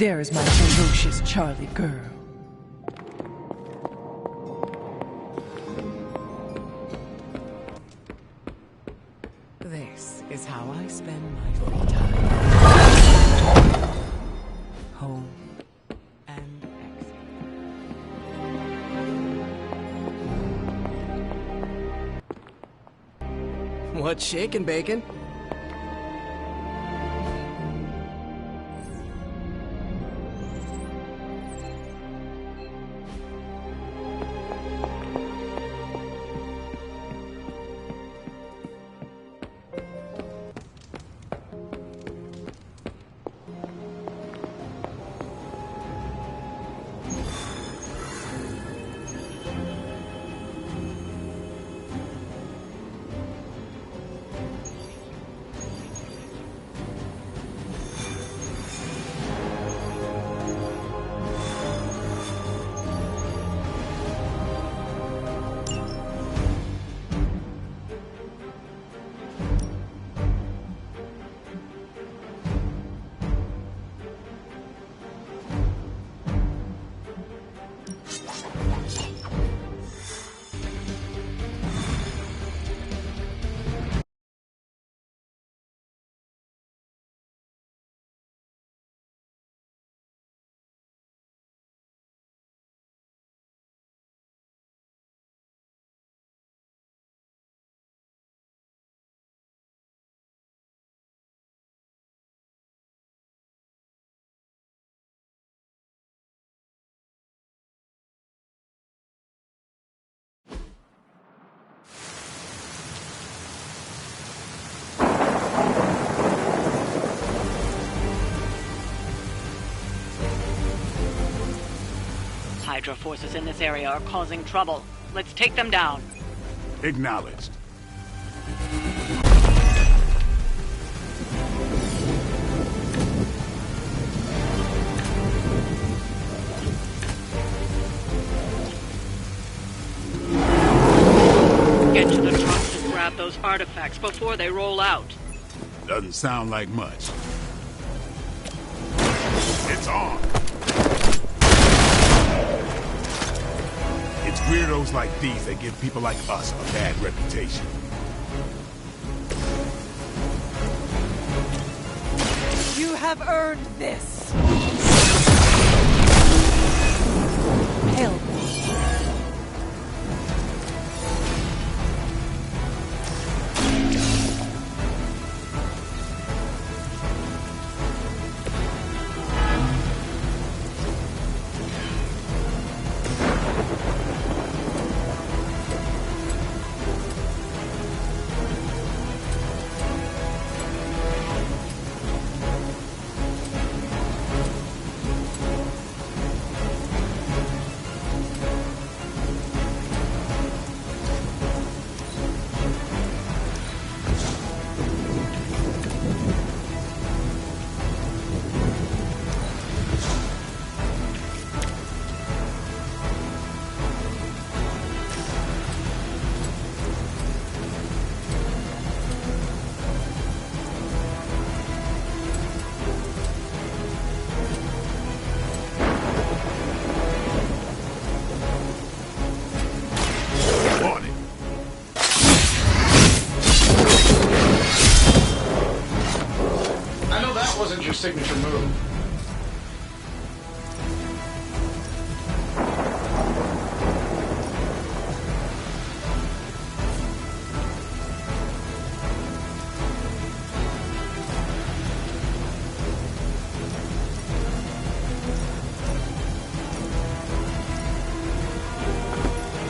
There is my ferocious Charlie girl. This is how I spend my free time. Home and exit. What's shaking, Bacon? Hydra forces in this area are causing trouble. Let's take them down. Acknowledged. Get to the trucks and grab those artifacts before they roll out. Doesn't sound like much. It's on. It's weirdos like these that give people like us a bad reputation. You have earned this. Help. Wasn't your signature move.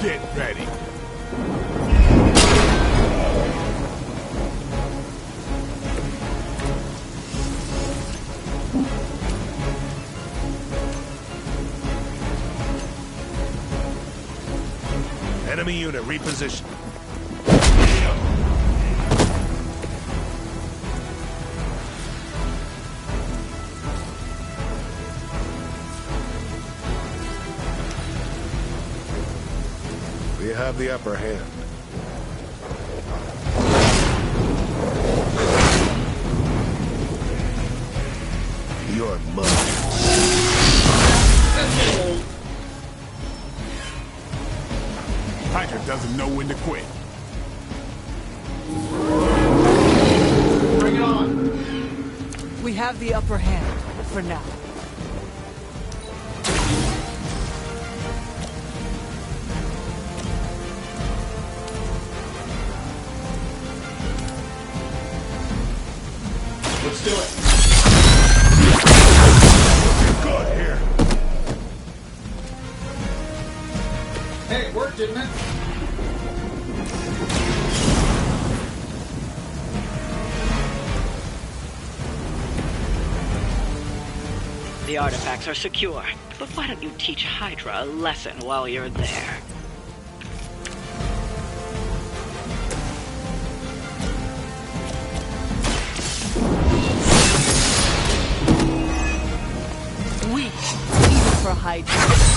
Get ready. Enemy unit repositioned. We have the upper hand. You're mine. doesn't know when to quit. Bring it on. We have the upper hand, for now. Let's do it. Good here. Hey, it worked, didn't it? The artifacts are secure, but why don't you teach Hydra a lesson while you're there? Weak, even for Hydra.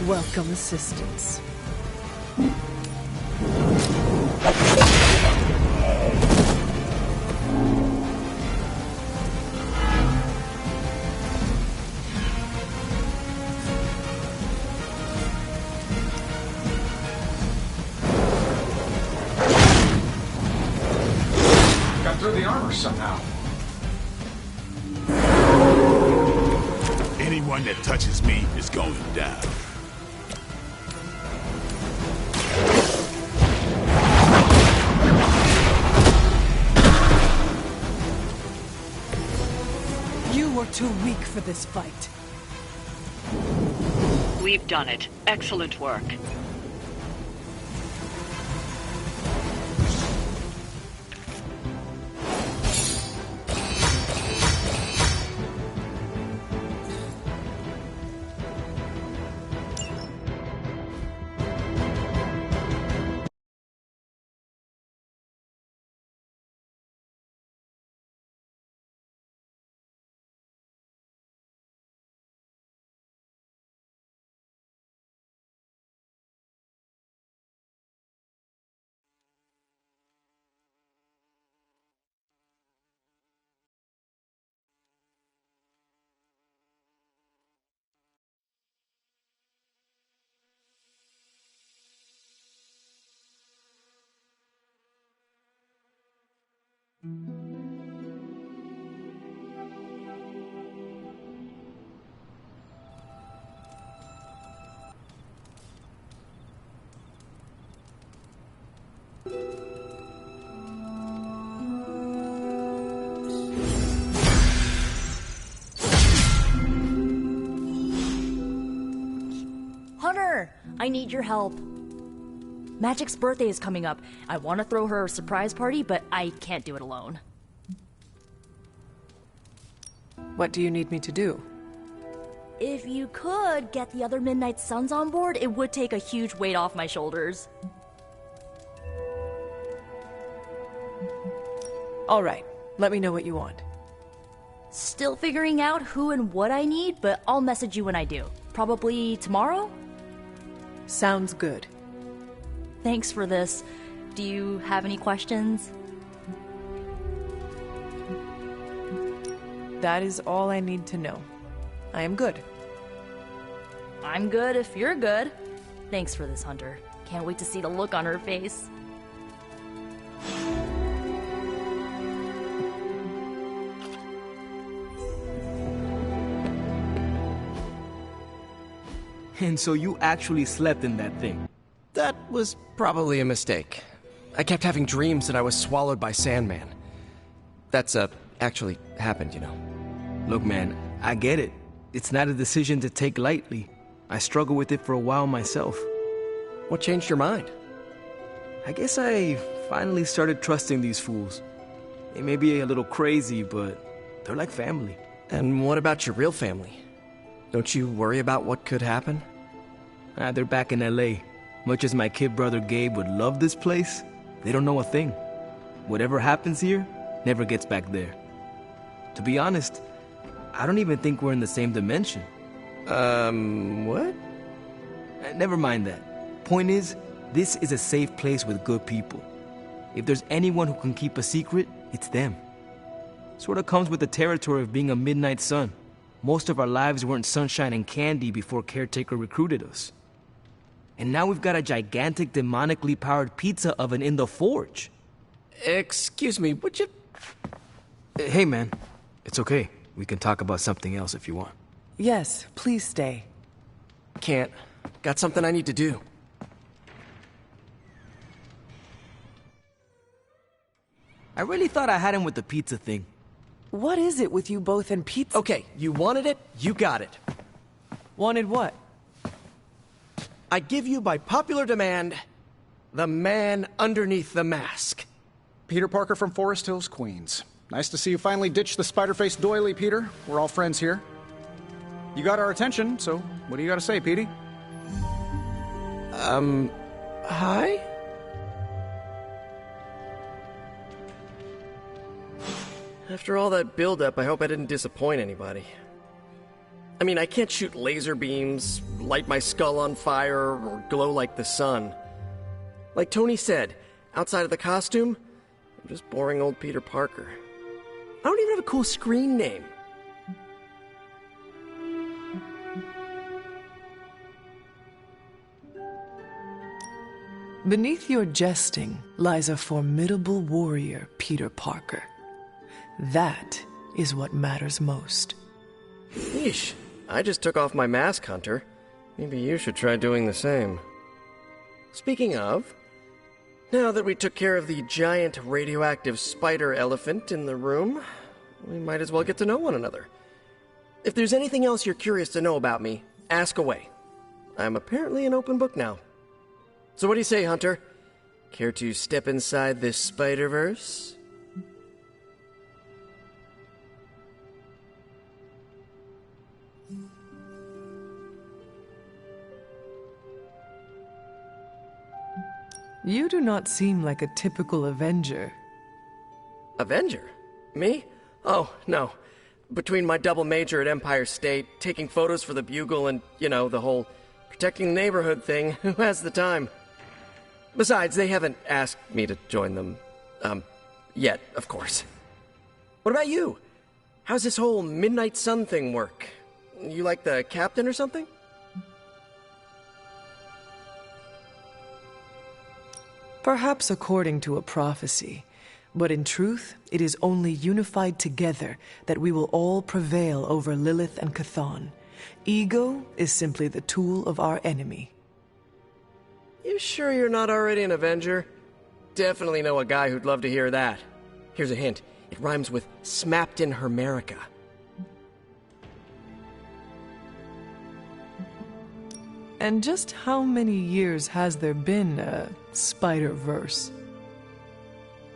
Welcome assistance. Got through the armor somehow. Anyone that touches me is going down. You were too weak for this fight. We've done it. Excellent work. Hunter, I need your help. Magic's birthday is coming up. I want to throw her a surprise party, but I can't do it alone. What do you need me to do? If you could get the other Midnight Suns on board, it would take a huge weight off my shoulders. All right, let me know what you want. Still figuring out who and what I need, but I'll message you when I do. Probably tomorrow? Sounds good. Thanks for this. Do you have any questions? That is all I need to know. I am good. I'm good if you're good. Thanks for this, Hunter. Can't wait to see the look on her face. And so you actually slept in that thing? That was probably a mistake. I kept having dreams that I was swallowed by Sandman. That's, actually happened, you know. Look, man, I get it. It's not a decision to take lightly. I struggled with it for a while myself. What changed your mind? I guess I finally started trusting these fools. They may be a little crazy, but they're like family. And what about your real family? Don't you worry about what could happen? They're back in LA. Much as my kid brother Gabe would love this place, they don't know a thing. Whatever happens here never gets back there. To be honest, I don't even think we're in the same dimension. What? Never mind that. Point is, this is a safe place with good people. If there's anyone who can keep a secret, it's them. Sorta comes with the territory of being a midnight sun. Most of our lives weren't sunshine and candy before Caretaker recruited us. And now we've got a gigantic demonically powered pizza oven in the forge. Excuse me, would you... Hey man, it's okay. We can talk about something else if you want. Yes, please stay. Can't. Got something I need to do. I really thought I had him with the pizza thing. What is it with you both and pizza? Okay, you wanted it, you got it. Wanted what? I give you by popular demand, the man underneath the mask. Peter Parker from Forest Hills, Queens. Nice to see you finally ditched the spider-faced doily, Peter. We're all friends here. You got our attention, so what do you got to say, Petey? Hi? After all that build-up, I hope I didn't disappoint anybody. I mean, I can't shoot laser beams, light my skull on fire, or glow like the sun. Like Tony said, outside of the costume, I'm just boring old Peter Parker. I don't even have a cool screen name. Beneath your jesting lies a formidable warrior, Peter Parker. That is what matters most. Yeesh, I just took off my mask, Hunter. Maybe you should try doing the same. Speaking of, now that we took care of the giant radioactive spider elephant in the room, we might as well get to know one another. If there's anything else you're curious to know about me, ask away. I'm apparently an open book now. So what do you say, Hunter? Care to step inside this Spider-Verse? You do not seem like a typical Avenger. Avenger? Me? Oh, no. Between my double major at Empire State, taking photos for the Bugle, and, you know, the whole protecting the neighborhood thing, who has the time? Besides, they haven't asked me to join them, yet, of course. What about you? How's this whole Midnight Sun thing work? You like the captain or something? Perhaps according to a prophecy, but in truth, it is only unified together that we will all prevail over Lilith and Chthon. Ego is simply the tool of our enemy. You sure you're not already an Avenger? Definitely know a guy who'd love to hear that. Here's a hint. It rhymes with smapped in Hermerica. And just how many years has there been a Spider-Verse?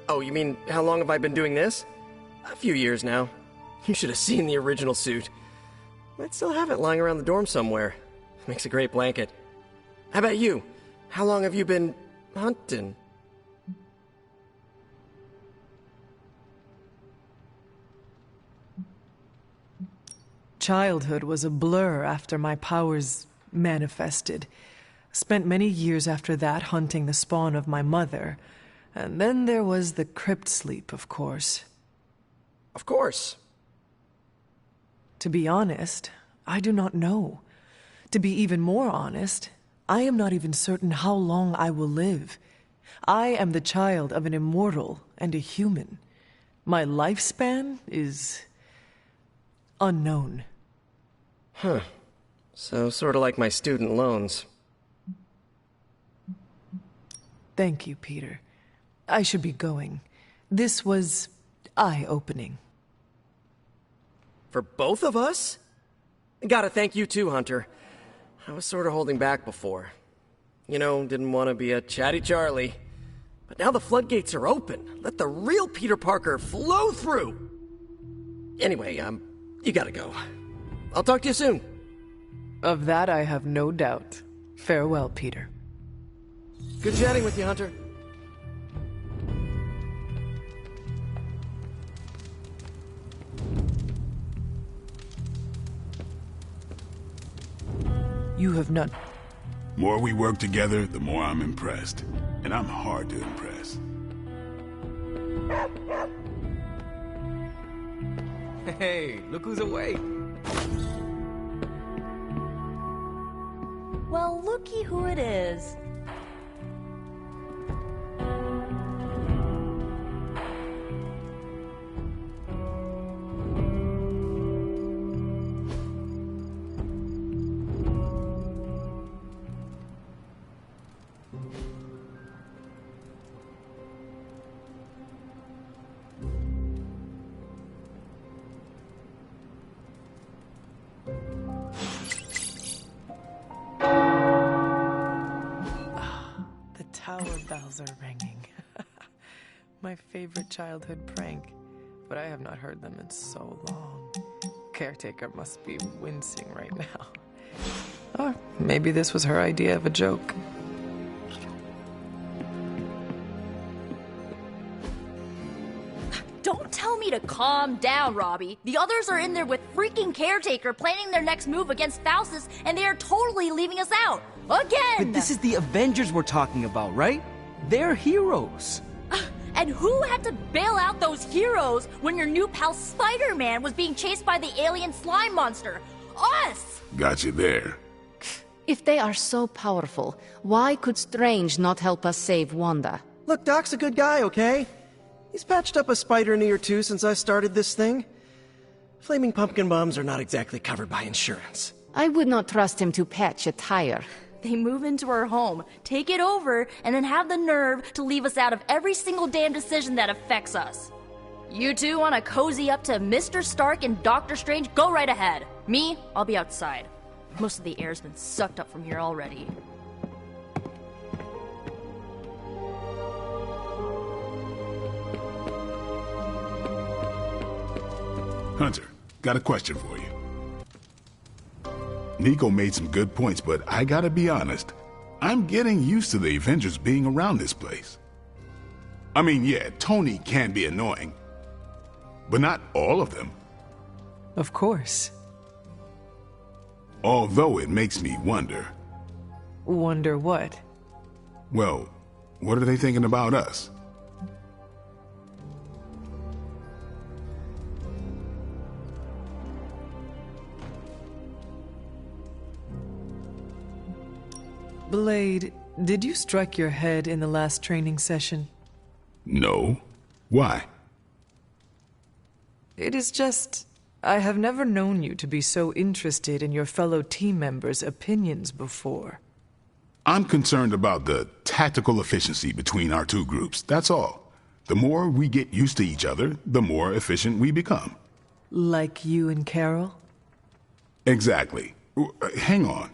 Oh, you mean how long have I been doing this? A few years now. You should have seen the original suit. Might still have it lying around the dorm somewhere. Makes a great blanket. How about you? How long have you been hunting? Childhood was a blur after my powers manifested. Spent many years after that hunting the spawn of my mother. And then there was the crypt sleep, of course. Of course. To be honest, I do not know. To be even more honest, I am not even certain how long I will live. I am the child of an immortal and a human. My lifespan is unknown. Huh. So sort of like my student loans. Thank you, Peter. I should be going. This was eye-opening. For both of us? Gotta thank you too, Hunter. I was sort of holding back before. You know, didn't want to be a chatty Charlie. But now the floodgates are open. Let the real Peter Parker flow through. Anyway, you gotta go. I'll talk to you soon. Of that I have no doubt. Farewell, Peter. Good chatting with you, Hunter. You have not... More we work together, the more I'm impressed. And I'm hard to impress. Hey, look who's awake. Well, looky who it is. Tower bells are ringing. My favorite childhood prank, but I have not heard them in so long. Caretaker must be wincing right now. Or maybe this was her idea of a joke. Don't tell me to calm down, Robbie. The others are in there with freaking Caretaker planning their next move against Faustus, and they are totally leaving us out. Again! But this is the Avengers we're talking about, right? They're heroes. And who had to bail out those heroes when your new pal Spider-Man was being chased by the alien slime monster? Us! Got you there. If they are so powerful, why could Strange not help us save Wanda? Look, Doc's a good guy, okay? He's patched up a spider knee or two since I started this thing. Flaming pumpkin bombs are not exactly covered by insurance. I would not trust him to patch a tire. They move into our home, take it over, and then have the nerve to leave us out of every single damn decision that affects us. You two want to cozy up to Mr. Stark and Doctor Strange? Go right ahead. Me, I'll be outside. Most of the air's been sucked up from here already. Hunter, got a question for you. Nico made some good points, but I gotta be honest. I'm getting used to the Avengers being around this place. I mean, yeah, Tony can be annoying, but not all of them. Of course. Although it makes me wonder. Wonder what? Well, what are they thinking about us? Blade, did you strike your head in the last training session? No. Why? It is just... I have never known you to be so interested in your fellow team members' opinions before. I'm concerned about the tactical efficiency between our two groups, that's all. The more we get used to each other, the more efficient we become. Like you and Carol? Exactly. Hang on.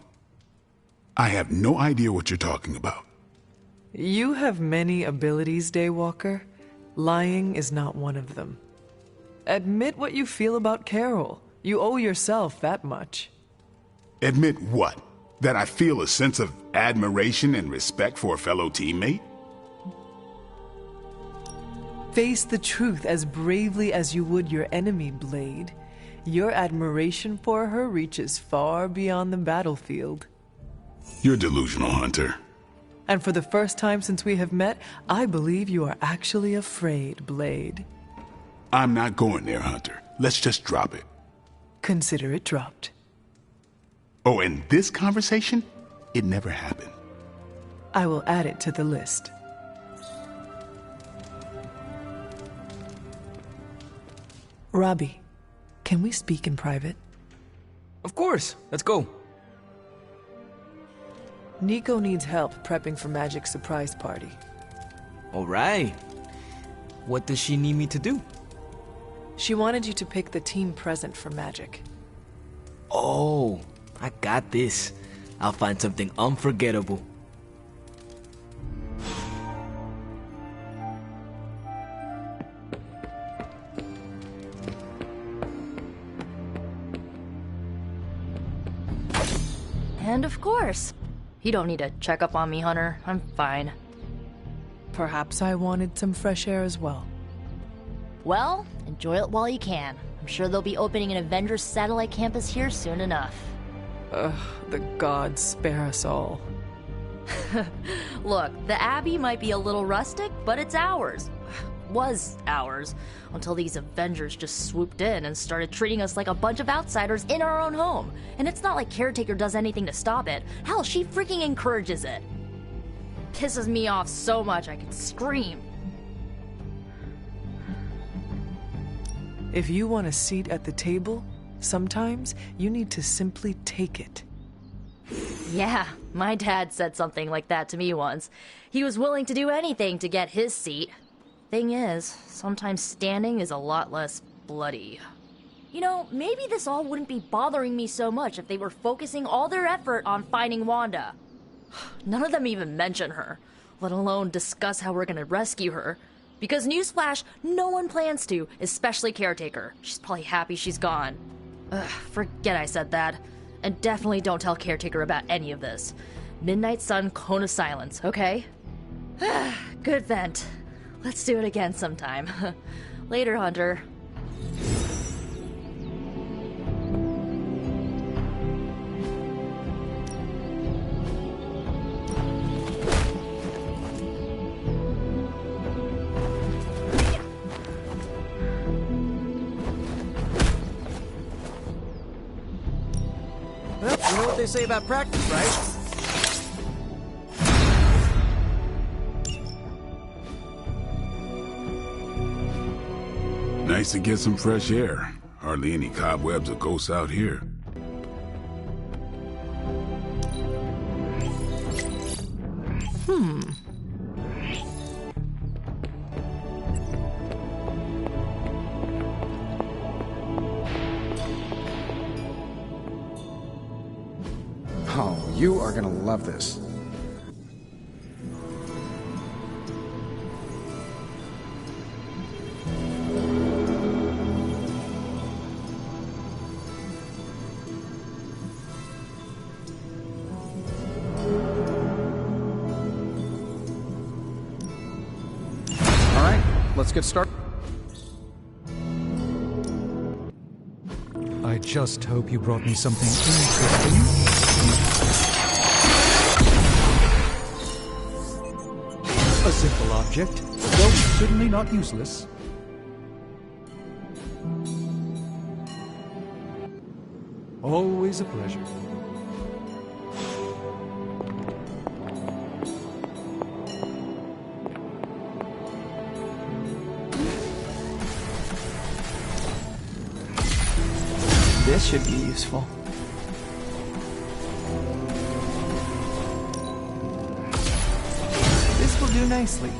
I have no idea what you're talking about. You have many abilities, Daywalker. Lying is not one of them. Admit what you feel about Carol. You owe yourself that much. Admit what? That I feel a sense of admiration and respect for a fellow teammate? Face the truth as bravely as you would your enemy, Blade. Your admiration for her reaches far beyond the battlefield. You're delusional, Hunter. And for the first time since we have met, I believe you are actually afraid, Blade. I'm not going there, Hunter. Let's just drop it. Consider it dropped. Oh, and this conversation? It never happened. I will add it to the list. Robbie, can we speak in private? Of course. Let's go. Nico needs help prepping for Magic's surprise party. All right. What does she need me to do? She wanted you to pick the team present for Magic. Oh, I got this. I'll find something unforgettable. And of course. You don't need to check up on me, Hunter. I'm fine. Perhaps I wanted some fresh air as well. Well, enjoy it while you can. I'm sure they'll be opening an Avengers satellite campus here soon enough. The gods spare us all. Look, the Abbey might be a little rustic, but it's ours. was ours, until these Avengers just swooped in and started treating us like a bunch of outsiders in our own home. And it's not like Caretaker does anything to stop it. Hell, she freaking encourages it. Pisses me off so much I could scream. If you want a seat at the table, sometimes you need to simply take it. Yeah, my dad said something like that to me once. He was willing to do anything to get his seat. Thing is, sometimes standing is a lot less bloody. You know, maybe this all wouldn't be bothering me so much if they were focusing all their effort on finding Wanda. None of them even mention her, let alone discuss how we're gonna rescue her. Because newsflash, no one plans to, especially Caretaker. She's probably happy she's gone. Ugh, forget I said that. And definitely don't tell Caretaker about any of this. Midnight Sun, Cone of Silence, okay? Good vent. Let's do it again sometime. Later, Hunter. Well, you know what they say about practice, right? Nice to get some fresh air. Hardly any cobwebs or ghosts out here. Oh, you are gonna love this. Let's get started. I just hope you brought me something interesting. A simple object, though certainly not useless. Always a pleasure. This should be useful. This will do nicely.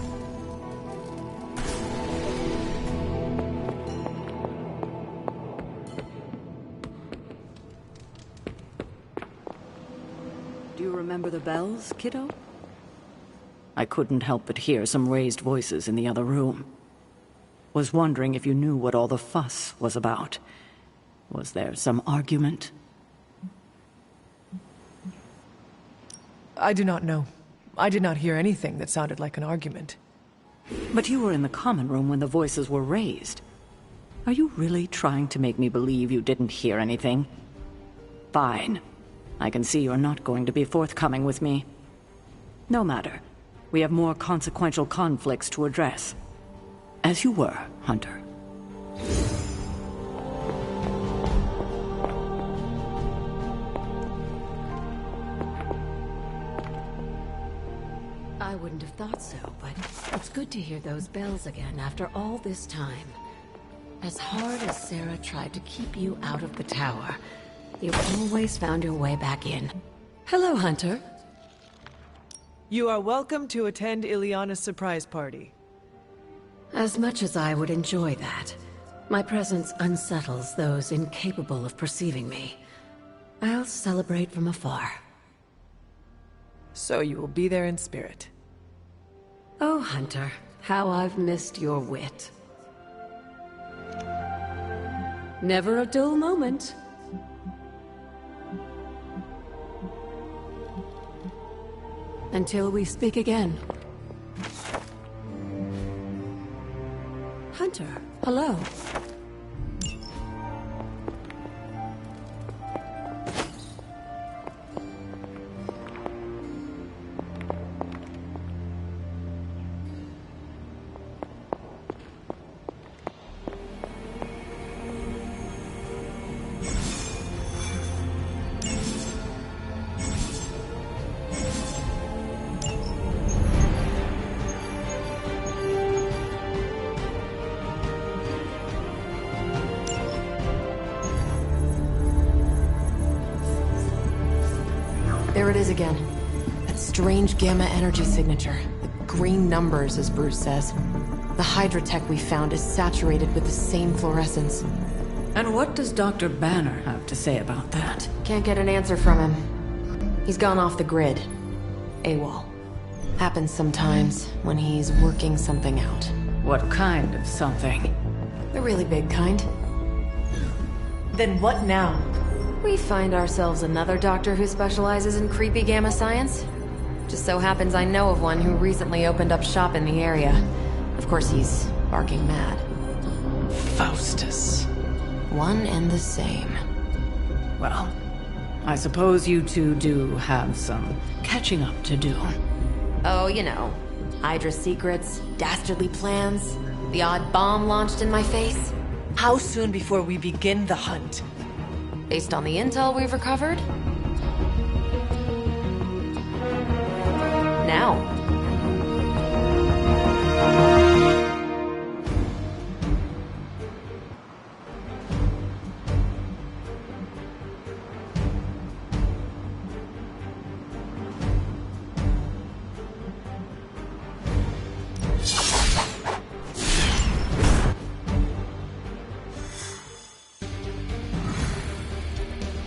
Do you remember the bells, kiddo? I couldn't help but hear some raised voices in the other room. Was wondering if you knew what all the fuss was about. Was there some argument? I do not know. I did not hear anything that sounded like an argument. But you were in the common room when the voices were raised. Are you really trying to make me believe you didn't hear anything? Fine. I can see you're not going to be forthcoming with me. No matter. We have more consequential conflicts to address. As you were, Hunter. I wouldn't have thought so, but it's good to hear those bells again after all this time. As hard as Sarah tried to keep you out of the tower, you always found your way back in. Hello, Hunter. You are welcome to attend Ileana's surprise party. As much as I would enjoy that, my presence unsettles those incapable of perceiving me. I'll celebrate from afar. So you will be there in spirit. Oh, Hunter, how I've missed your wit. Never a dull moment. Until we speak again. Hunter, hello. There it is again. That strange gamma energy signature. The green numbers, as Bruce says. The Hydra tech we found is saturated with the same fluorescence. And what does Dr. Banner have to say about that? Can't get an answer from him. He's gone off the grid. AWOL. Happens sometimes when he's working something out. What kind of something? The really big kind. Then what now? We find ourselves another doctor who specializes in creepy gamma science. Just so happens I know of one who recently opened up shop in the area. Of course, he's barking mad. Faustus. One and the same. Well, I suppose you two do have some catching up to do. Oh, you know. Hydra secrets, dastardly plans, the odd bomb launched in my face. How soon before we begin the hunt? Based on the intel we've recovered? Now.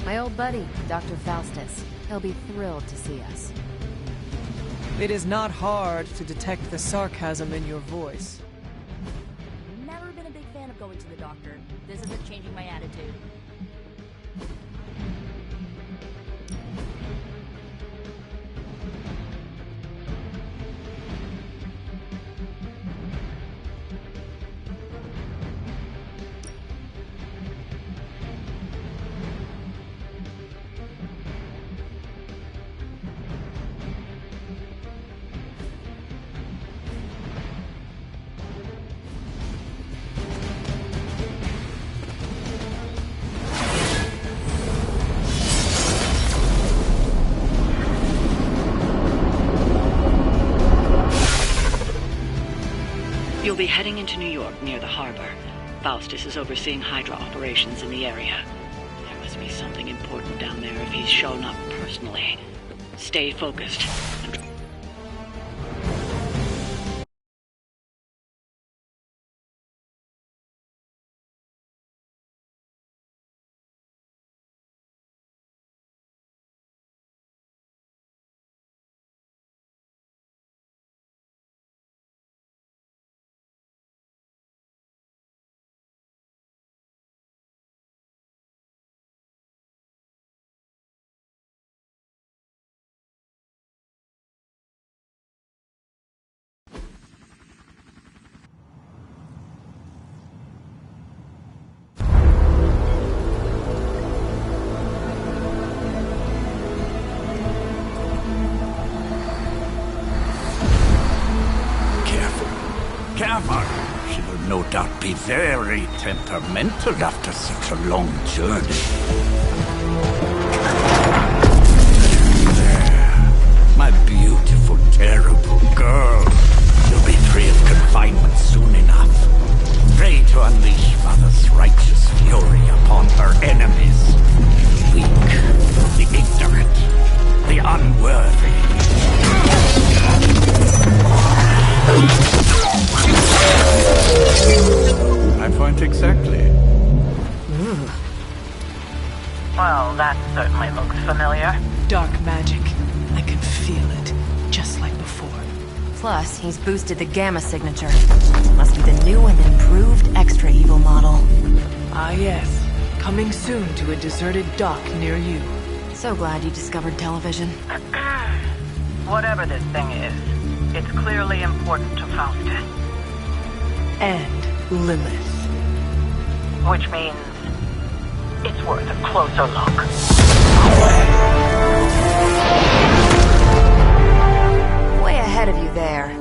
My old buddy, Dr. Faustus. He'll be thrilled to see us. It is not hard to detect the sarcasm in your voice. Never been a big fan of going to the doctor. This isn't changing my attitude. You'll be heading into New York near the harbor. Faustus is overseeing Hydra operations in the area. There must be something important down there if he's shown up personally. Stay focused. Careful. She will no doubt be very temperamental after such a long journey. There. My beautiful, terrible girl. You'll be free of confinement soon enough. Pray to unleash Mother's righteous fury upon her enemies. The weak, the ignorant, the unworthy. My point exactly. Well, that certainly looks familiar. Dark magic. I can feel it, just like before. Plus, he's boosted the gamma signature. Must be the new and improved extra evil model. Ah yes, coming soon to a deserted dock near you. So glad you discovered television. Whatever this thing is, it's clearly important to Faustus. And Lilith. Which means it's worth a closer look. Way ahead of you there.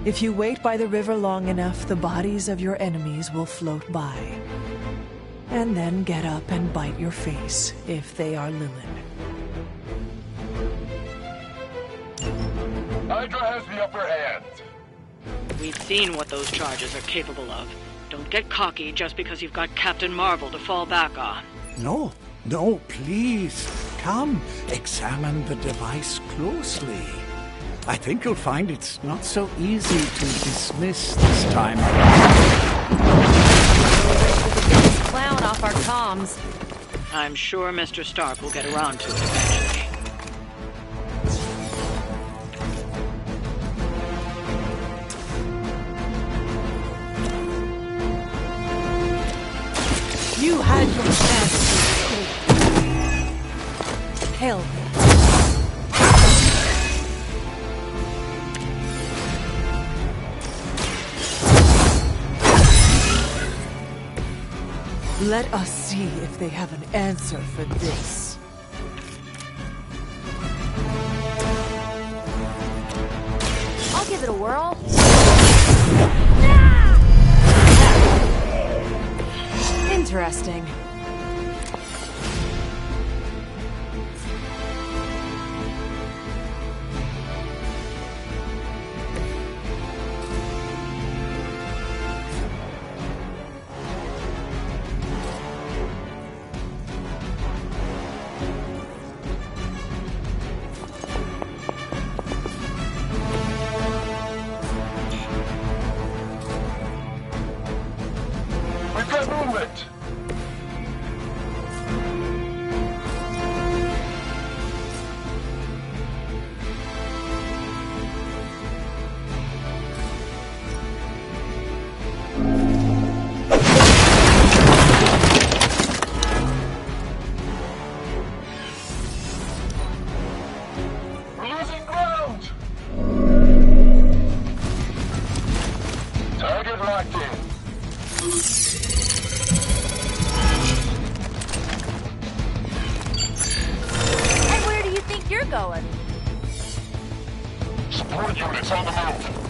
If you wait by the river long enough, the bodies of your enemies will float by. And then get up and bite your face, if they are Lilin. Hydra has the upper hand. We've seen what those charges are capable of. Don't get cocky just because you've got Captain Marvel to fall back on. No, no, please. Come, examine the device closely. I think you'll find it's not so easy to dismiss this time around. Clown off our comms. I'm sure Mr. Stark will get around to it eventually. You had your chance. Hell. Let us see if they have an answer for this. I'll give it a whirl. Interesting. We've got movement. We're losing ground. Target locked in. And where do you think you're going? Support units on the move.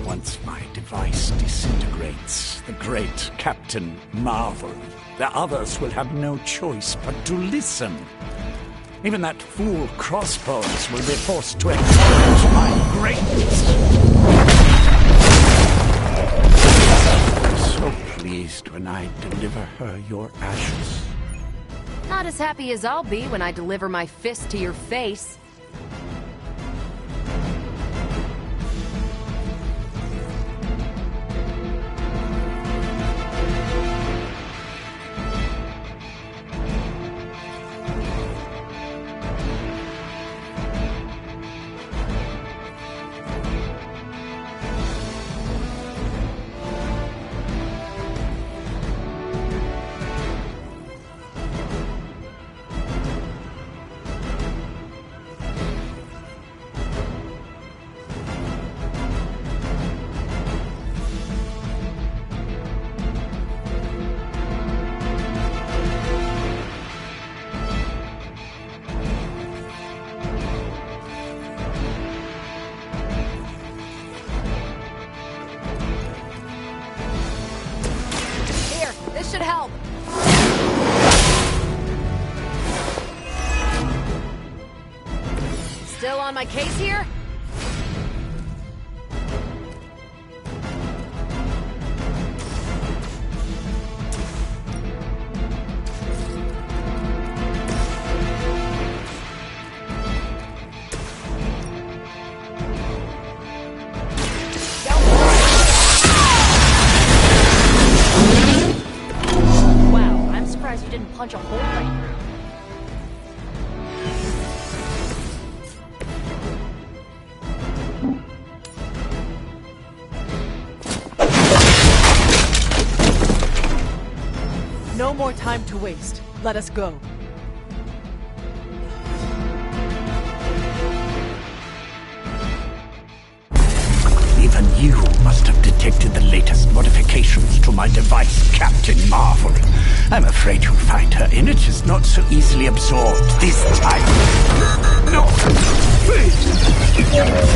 Once my device disintegrates, the great Captain Marvel, the others will have no choice but to listen. Even that fool Crossbones will be forced to acknowledge my greatness. So pleased when I deliver her your ashes. Not as happy as I'll be when I deliver my fist to your face. This should help. Still on my case here? You didn't punch a hole right through. No more time to waste. Let us go. Even you Must have detected the latest modifications to my device, Captain Marvel. I'm afraid you'll find her energies not so easily absorbed this time. No! Please!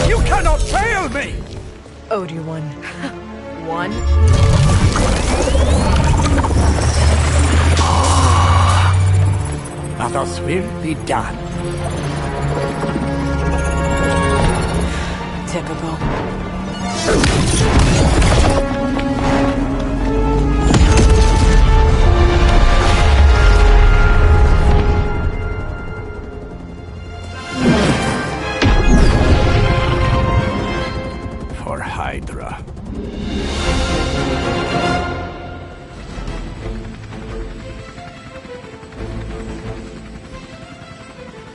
You cannot fail me! Owed you one. One? Others will be done. Typical. For Hydra.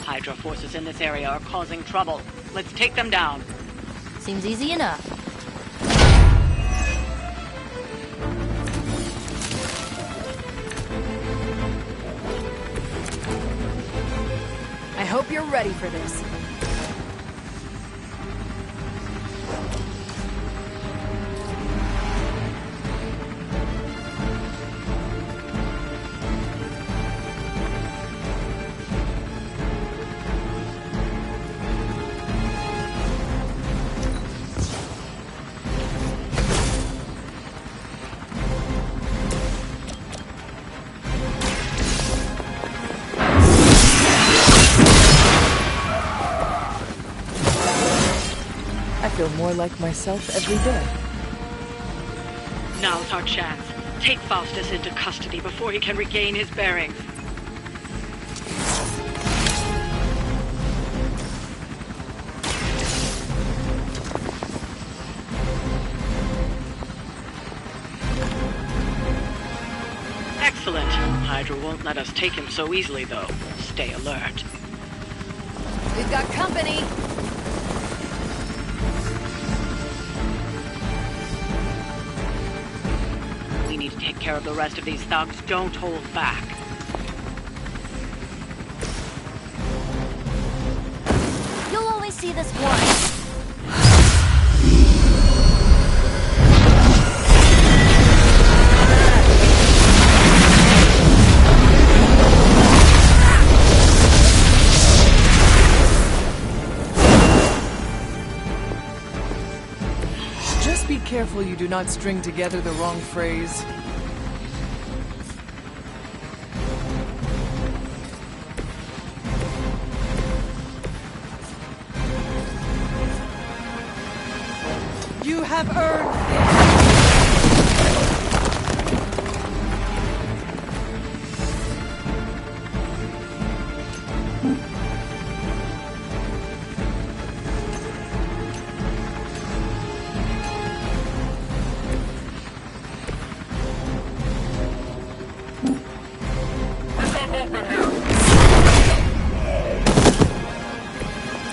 Hydra forces in this area are causing trouble. Let's take them down. Seems easy enough. I hope you're ready for this. I feel more like myself every day. Now's our chance. Take Faustus into custody before he can regain his bearings. Excellent. Hydra won't let us take him so easily, though. Stay alert. We've got company. We need to take care of the rest of these thugs. Don't hold back. You'll only see this once. Just be careful you do not string together the wrong phrase. You have earned it.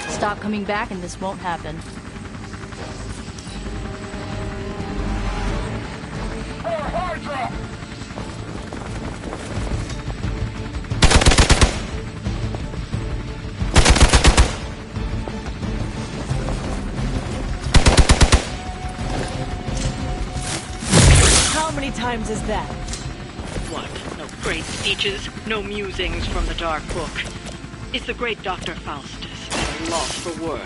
Stop coming back and this won't happen. How many times is that? What? No great speeches? No musings from the Dark Book? Is the great Dr. Faustus at a loss for words?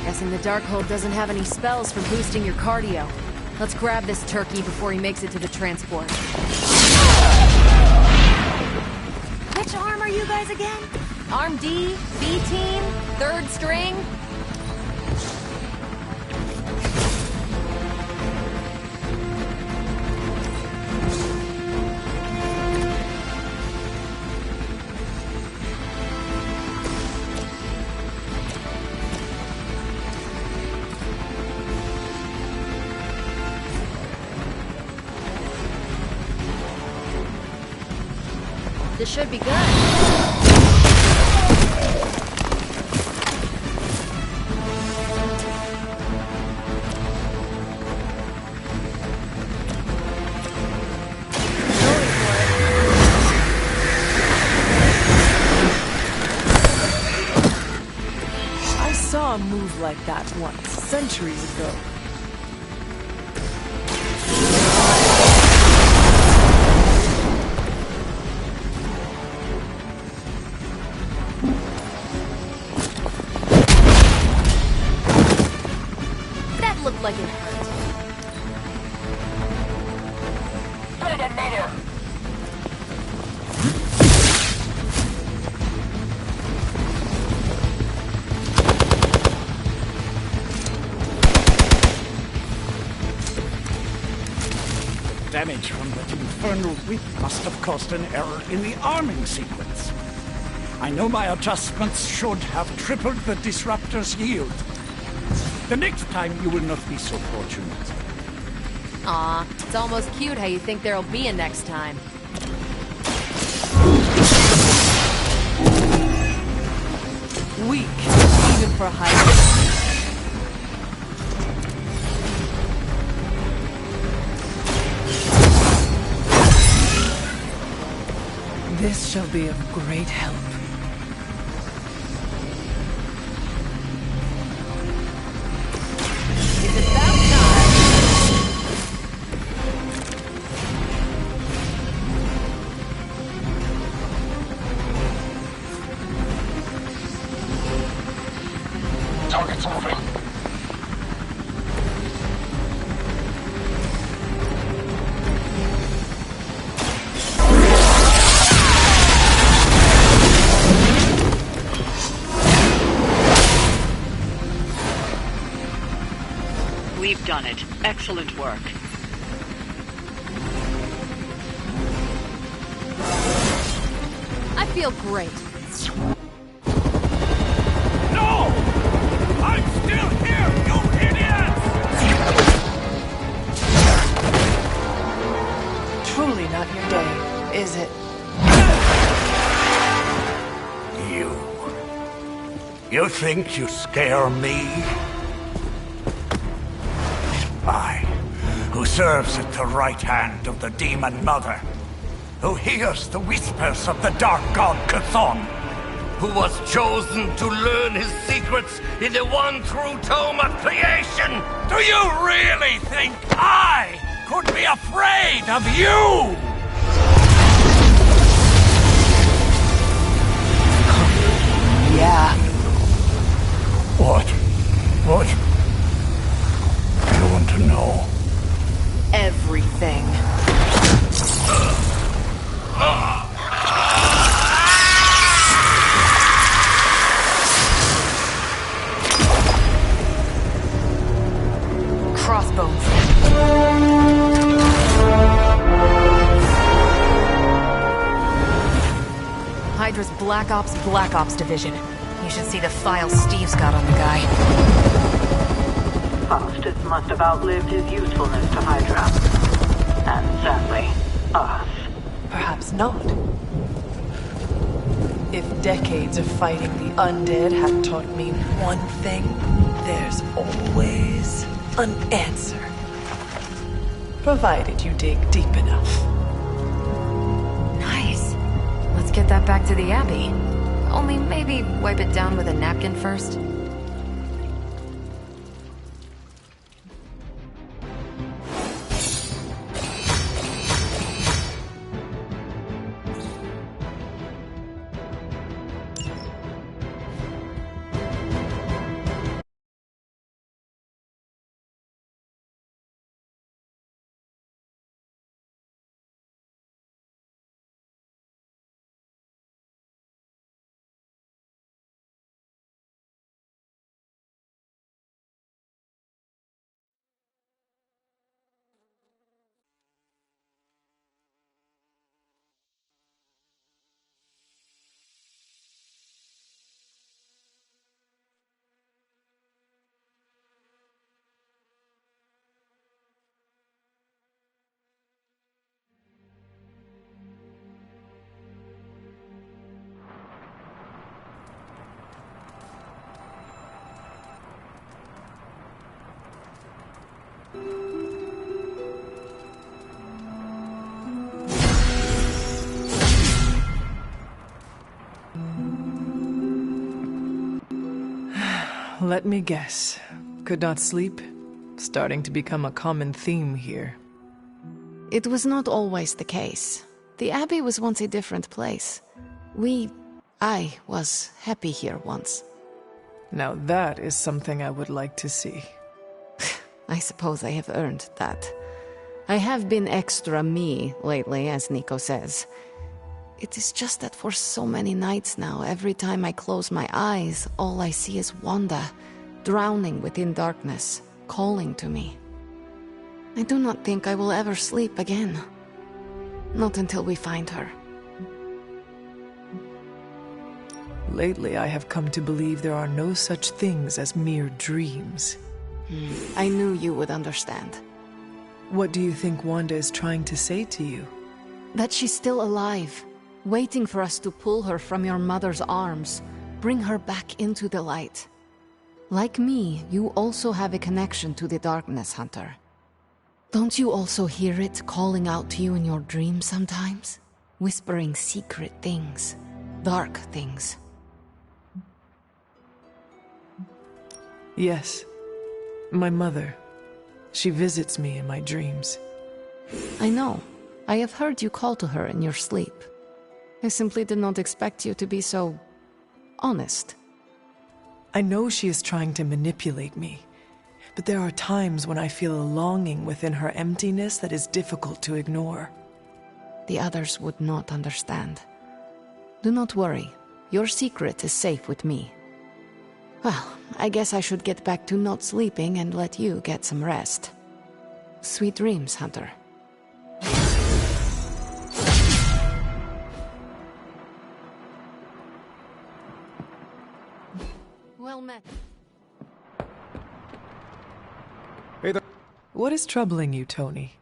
Guessing the Darkhold doesn't have any spells for boosting your cardio. Let's grab this turkey before he makes it to the transport. Which arm are you guys again? Arm D, B team, third string? This should be good. a move like that once, centuries ago. That looked like it hurt. Predator! Damage from that infernal whip must have caused an error in the arming sequence. I know my adjustments should have tripled the disruptor's yield. The next time you will not be so fortunate. Aw, it's almost cute how you think there'll be a next time. Weak, even for Hydra. This shall be of great help. It's about time! Target's moving. We've done it. Excellent work. I feel great. No! I'm still here, you idiots! Truly not your day, is it? You think you scare me? I, who serves at the right hand of the Demon Mother, who hears the whispers of the Dark God Chthon, who was chosen to learn his secrets in the one true tome of creation. Do you really think I could be afraid of you? Yeah. What? I want to know. Everything. Crossbones. Hydra's Black Ops Division. You should see the file Steve's got on the guy. Faustus must have outlived his usefulness to Hydra. And sadly, us. Perhaps not. If decades of fighting the undead have taught me one thing, there's always an answer. Provided you dig deep enough. Nice. Let's get that back to the Abbey. Only maybe wipe it down with a napkin first. Let me guess. Could not sleep? Starting to become a common theme here. It was not always the case. The Abbey was once a different place. I was happy here once. Now that is something I would like to see. I suppose I have earned that. I have been extra me lately, as Nico says. It is just that for so many nights now, every time I close my eyes, all I see is Wanda, drowning within darkness, calling to me. I do not think I will ever sleep again. Not until we find her. Lately, I have come to believe there are no such things as mere dreams. I knew you would understand. What do you think Wanda is trying to say to you? That she's still alive, waiting for us to pull her from your mother's arms, bring her back into the light. Like me, you also have a connection to the darkness, Hunter. Don't you also hear it calling out to you in your dreams sometimes? Whispering secret things, dark things. Yes. My mother. She visits me in my dreams. I know. I have heard you call to her in your sleep. I simply did not expect you to be so honest. I know she is trying to manipulate me, but there are times when I feel a longing within her emptiness that is difficult to ignore. The others would not understand. Do not worry. Your secret is safe with me. Well, I guess I should get back to not sleeping and let you get some rest. Sweet dreams, Hunter. Well met. Hey there. What is troubling you, Tony?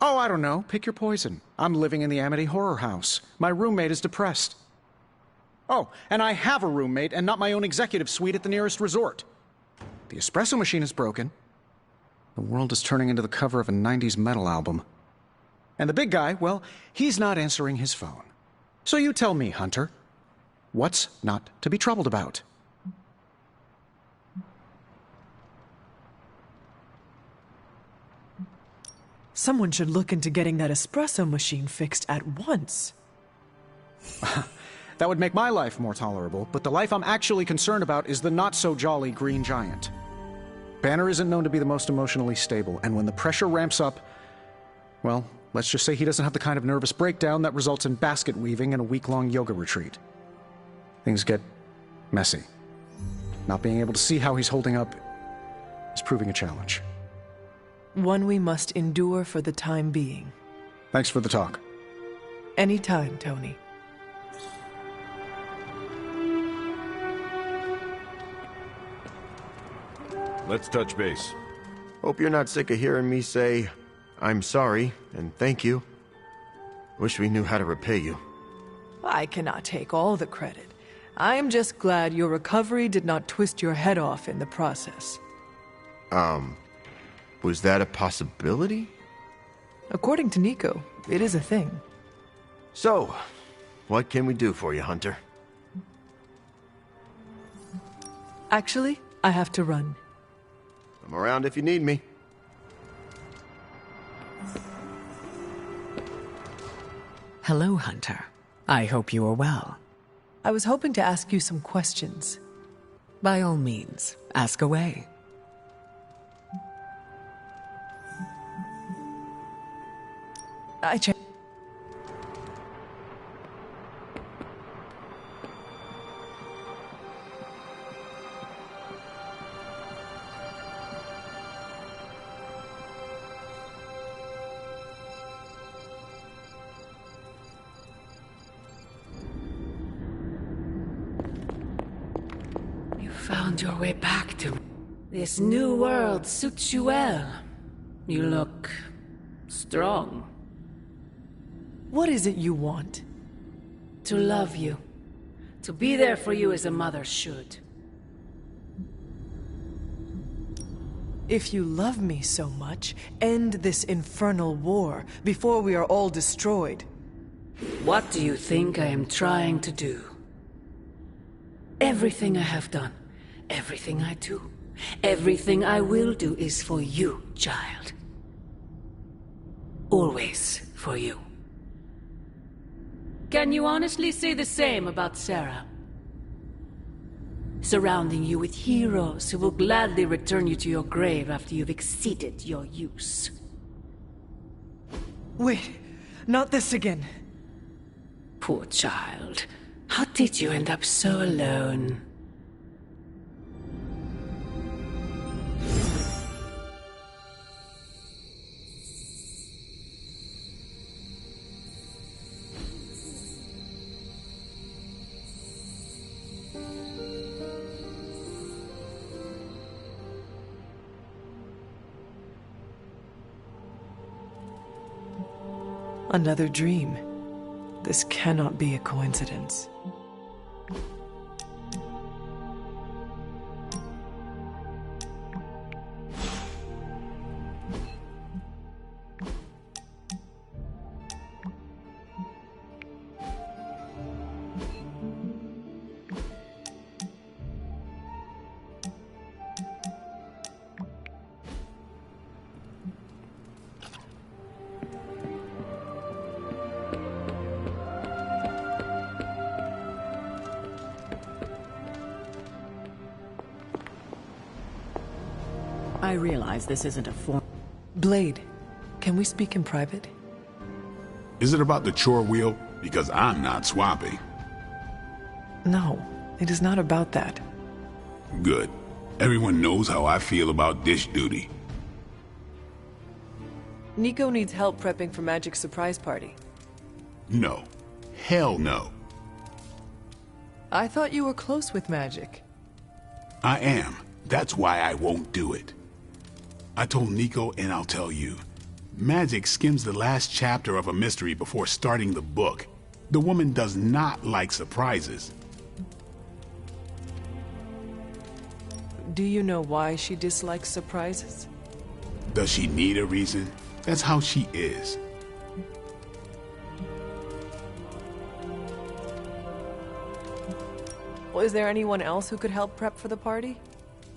Oh, I don't know. Pick your poison. I'm living in the Amity Horror House. My roommate is depressed. Oh, and I have a roommate and not my own executive suite at the nearest resort. The espresso machine is broken. The world is turning into the cover of a 90s metal album. And the big guy, well, he's not answering his phone. So you tell me, Hunter, what's not to be troubled about? Someone should look into getting that espresso machine fixed at once. That would make my life more tolerable, but the life I'm actually concerned about is the not-so-jolly Green Giant. Banner isn't known to be the most emotionally stable, and when the pressure ramps up, well, let's just say he doesn't have the kind of nervous breakdown that results in basket weaving and a week-long yoga retreat. Things get messy. Not being able to see how he's holding up is proving a challenge. One we must endure for the time being. Thanks for the talk. Anytime, Tony. Let's touch base. Hope you're not sick of hearing me say, I'm sorry, and thank you. Wish we knew how to repay you. I cannot take all the credit. I am just glad your recovery did not twist your head off in the process. Was that a possibility? According to Nico, it is a thing. So, what can we do for you, Hunter? Actually, I have to run. I'm around if you need me. Hello, Hunter. I hope you are well. I was hoping to ask you some questions. By all means, ask away. You found your way back to... This new world suits you well. You look... strong. What is it you want? To love you. To be there for you as a mother should. If you love me so much, end this infernal war before we are all destroyed. What do you think I am trying to do? Everything I have done, Everything I do, everything I will do is for you, child. Always for you. Can you honestly say the same about Sarah? Surrounding you with heroes who will gladly return you to your grave after you've exceeded your use. Wait, not this again. Poor child. How did you end up so alone? Another dream. This cannot be a coincidence. I realize this isn't a form. Blade, can we speak in private? Is it about the chore wheel? Because I'm not swapping. No, it is not about that. Good. Everyone knows how I feel about dish duty. Nico needs help prepping for Magic's surprise party. No. Hell no. I thought you were close with Magic. I am. That's why I won't do it. I told Nico, and I'll tell you. Magic skims the last chapter of a mystery before starting the book. The woman does not like surprises. Do you know why she dislikes surprises? Does she need a reason? That's how she is. Well, is there anyone else who could help prep for the party?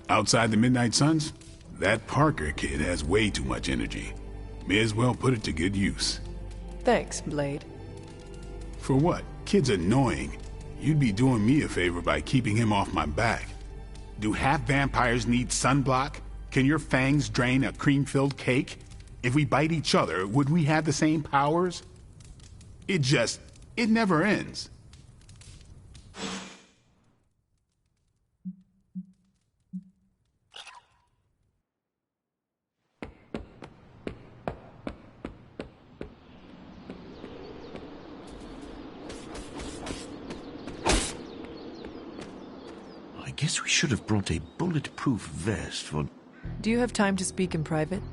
Outside the Midnight Suns? That Parker kid has way too much energy. May as well put it to good use. Thanks, Blade. For what? Kid's annoying. You'd be doing me a favor by keeping him off my back. Do half vampires need sunblock? Can your fangs drain a cream-filled cake? If we bite each other, would we have the same powers? It never ends. I guess we should have brought a bulletproof vest for... Do you have time to speak in private?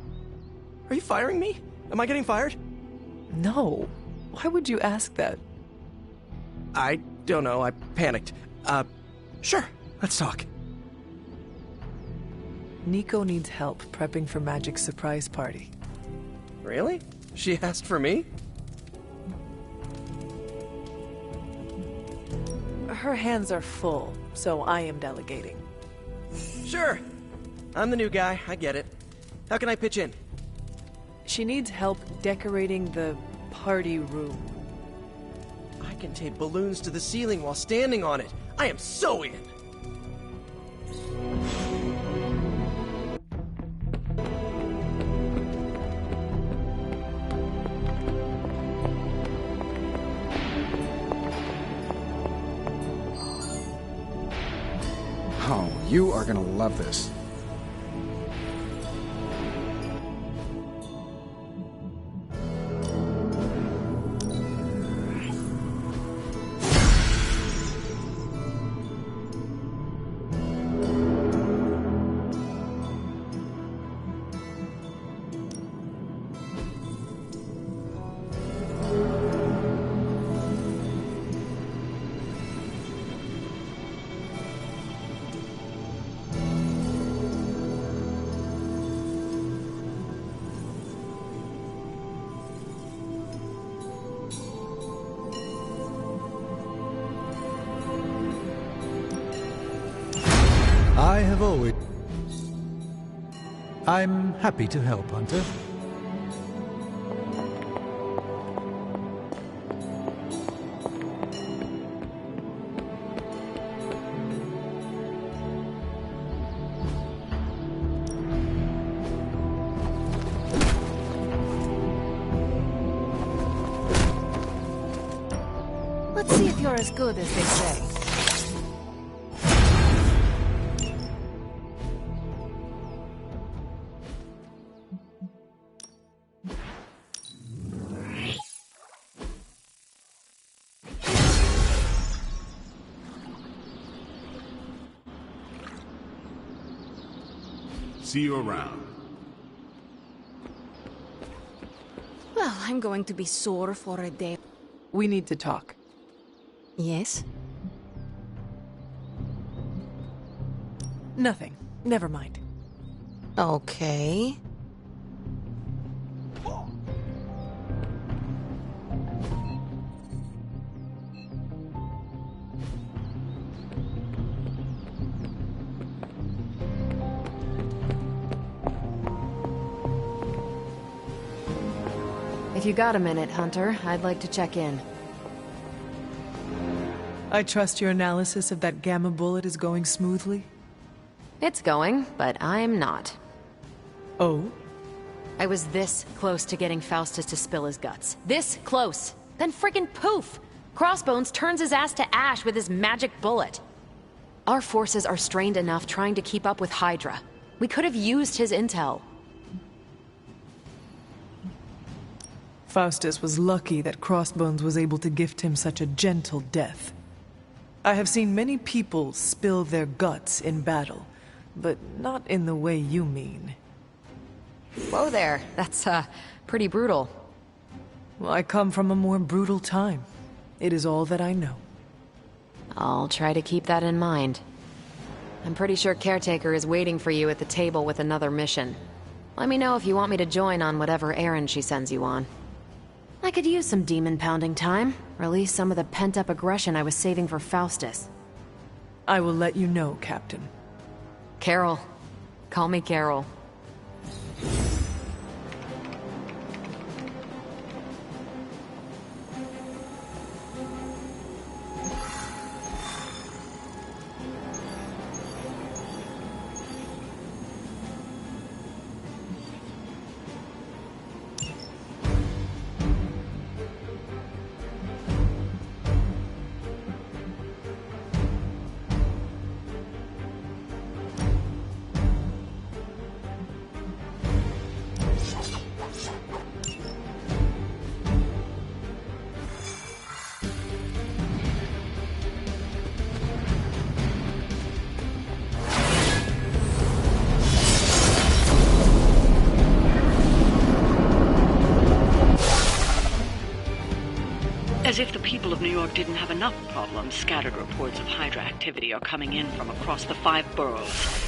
Are you firing me? Am I getting fired? No. Why would you ask that? I don't know. I panicked. Sure. Let's talk. Nico needs help prepping for Magic's surprise party. Really? She asked for me? Her hands are full, so I am delegating. Sure. I'm the new guy. I get it. How can I pitch in? She needs help decorating the party room. I can tape balloons to the ceiling while standing on it. I am so in. Oh, you are gonna love this. have always... I'm happy to help, Hunter. Let's see if you're as good as they say. See you around. Well, I'm going to be sore for a day. We need to talk. Yes? Nothing. Never mind. Okay. If you got a minute, Hunter, I'd like to check in. I trust your analysis of that gamma bullet is going smoothly? It's going, but I'm not. Oh? I was this close to getting Faustus to spill his guts. This close! Then friggin' poof! Crossbones turns his ass to ash with his magic bullet. Our forces are strained enough trying to keep up with Hydra. We could have used his intel. Faustus was lucky that Crossbones was able to gift him such a gentle death. I have seen many people spill their guts in battle, but not in the way you mean. Whoa there, that's, pretty brutal. Well, I come from a more brutal time. It is all that I know. I'll try to keep that in mind. I'm pretty sure Caretaker is waiting for you at the table with another mission. Let me know if you want me to join on whatever errand she sends you on. I could use some demon-pounding time. Release some of the pent-up aggression I was saving for Faustus. I will let you know, Captain. Carol. Call me Carol. As if the people of New York didn't have enough problems, scattered reports of Hydra activity are coming in from across the 5 boroughs.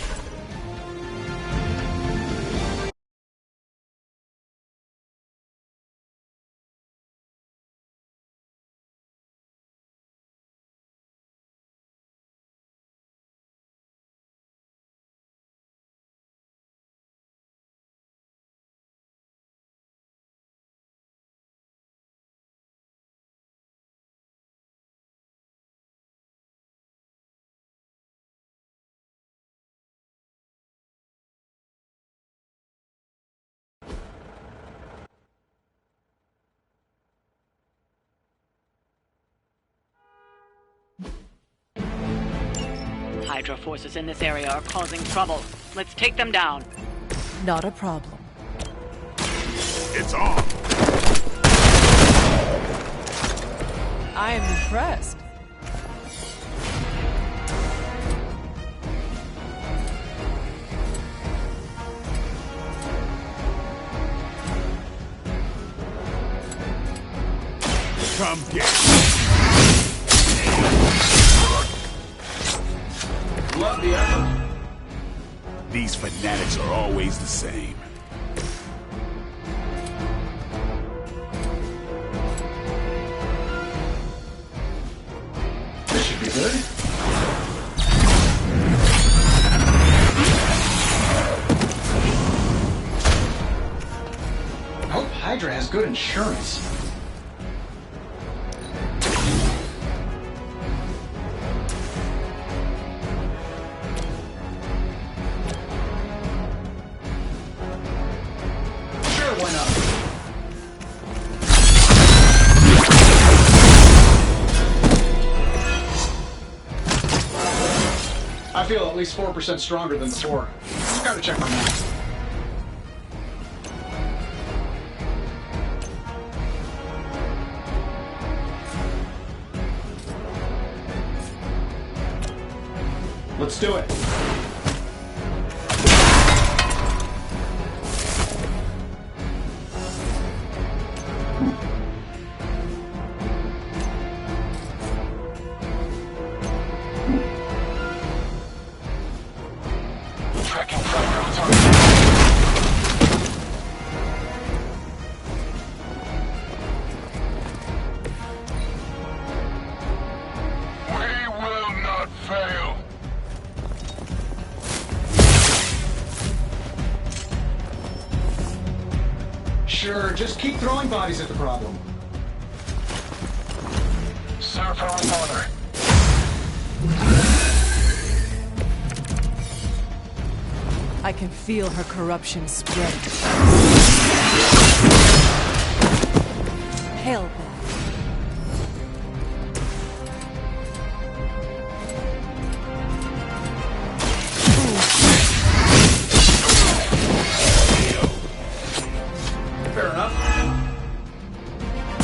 Hydra forces in this area are causing trouble. Let's take them down. Not a problem. It's on! I am impressed. Come get it. These fanatics are always the same. This should be good. good insurance. Sure, why not? I feel at least 4% stronger than before. Just gotta check my math. Let's do it. Sure, just keep throwing bodies at the problem. Serve her with honor. I can feel her corruption spread. Hail them. Fair enough.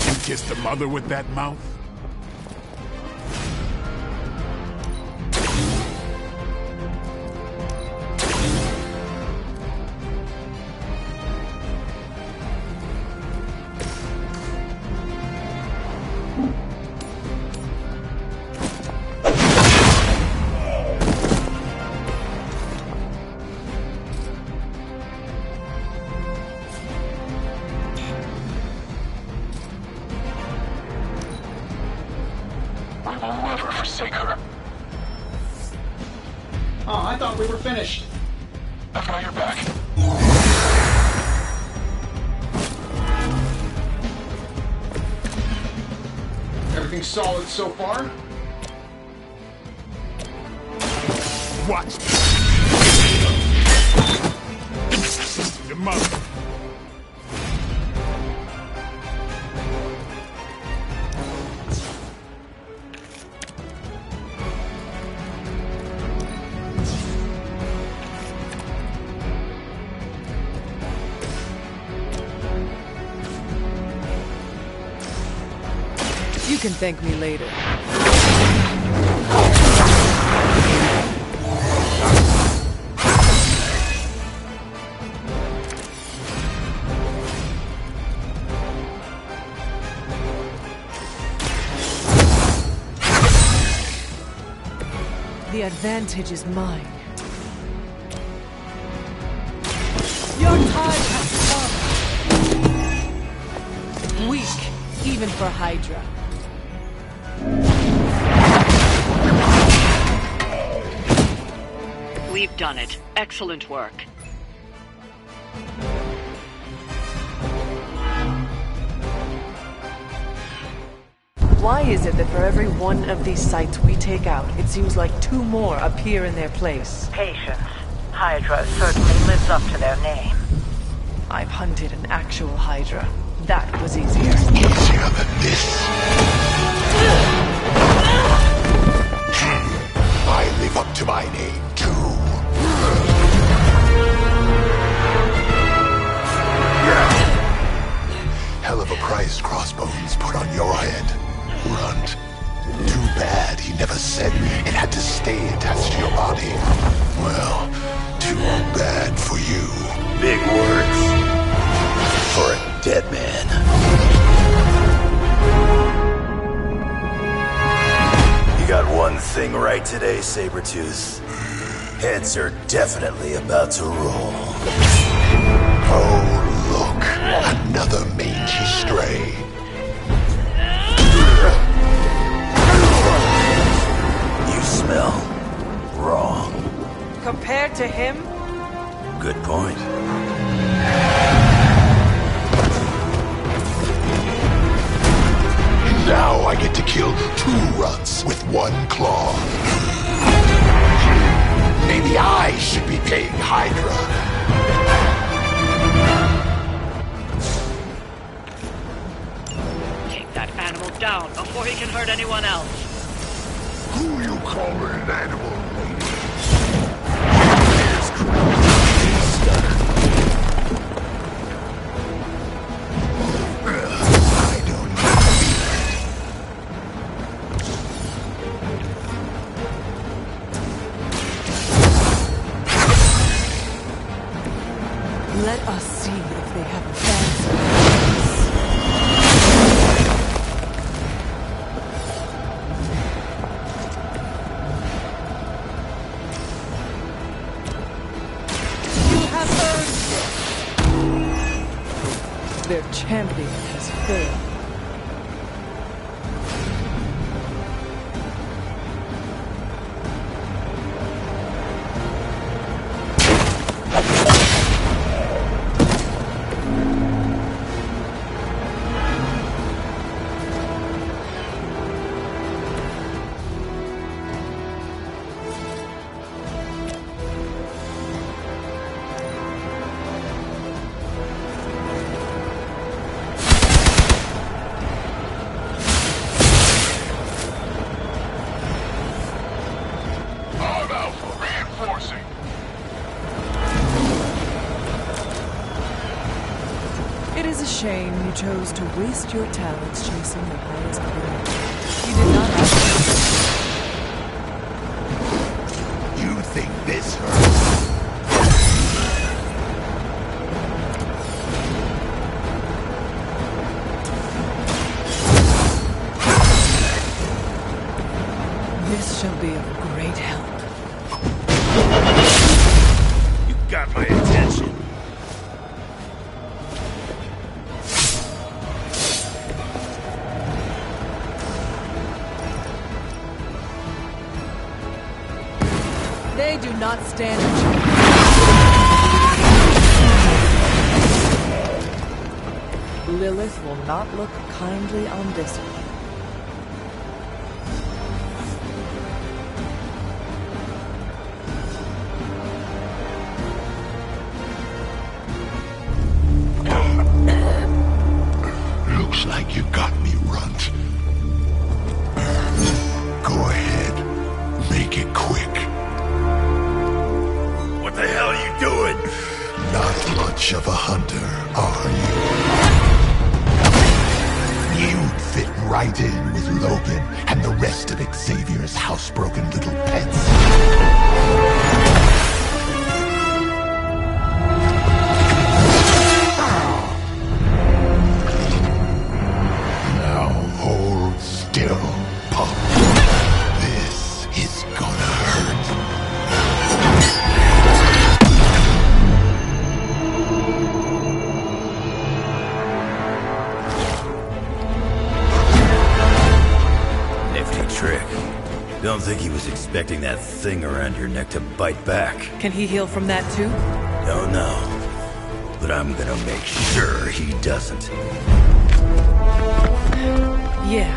You kissed the mother with that mouth? We will never forsake her. Oh, I thought we were finished. I've got your back. Everything solid so far? Watch. Your mother. You can thank me later. The advantage is mine. Your time has come. Weak, even for Hydra. We've done it. Excellent work. Why is it that for every one of these sites we take out, it seems like two more appear in their place? Patience. Hydra certainly lives up to their name. I've hunted an actual Hydra. That was easier. Easier than this. I live up to my name, too. Hell of a price Crossbones put on your head, Runt. Too bad he never said it had to stay attached to your body. Well, too bad for you. Big words for a dead man. You got one thing right today, Sabretooth. Heads are definitely about to roll. Oh, look. Another mangy stray. You smell wrong. Compared to him? Good point. I get to kill 2 ruts with 1 claw. Maybe I should be paying Hydra. Take that animal down before he can hurt anyone else. Who you calling an animal, lady? Let us see if they have a fancy. You have earned this. Their champion has failed. It is a shame you chose to waste your talents chasing the highest good. You did not have to. You think this hurts? This shall be of great help. You got my attention. They do not stand a chance. Lilith will not look kindly on this one. Looks like you got me, Runt. Go ahead. Make it quick. What the hell are you doing? Not much of a hunter, are you? You'd fit right in with Logan and the rest of Xavier's housebroken little pets. Now hold still, pup. This is gonna hurt. Nifty trick. Don't think he was expecting that thing around your neck to bite back. Can he heal from that too? Don't know. But I'm gonna make sure he doesn't. Yeah.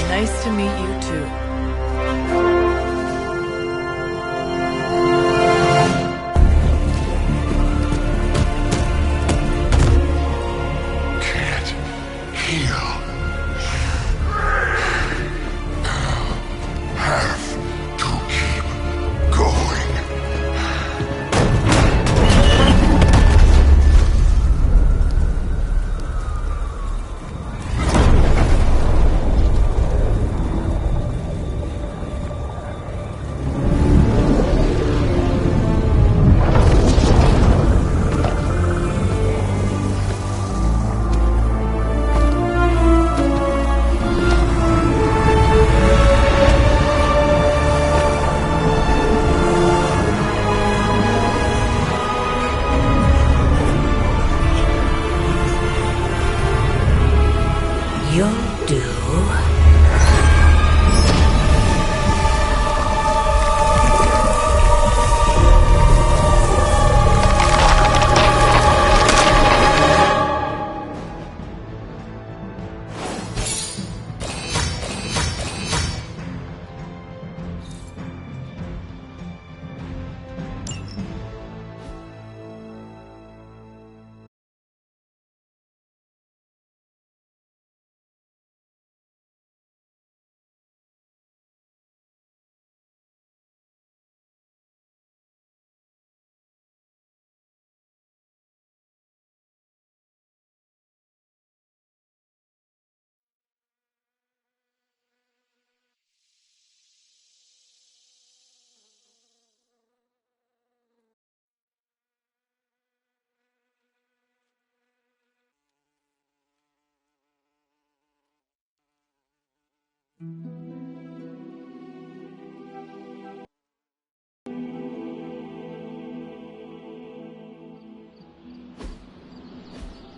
Nice to meet you too. Can't heal. Have to keep going. You'll do.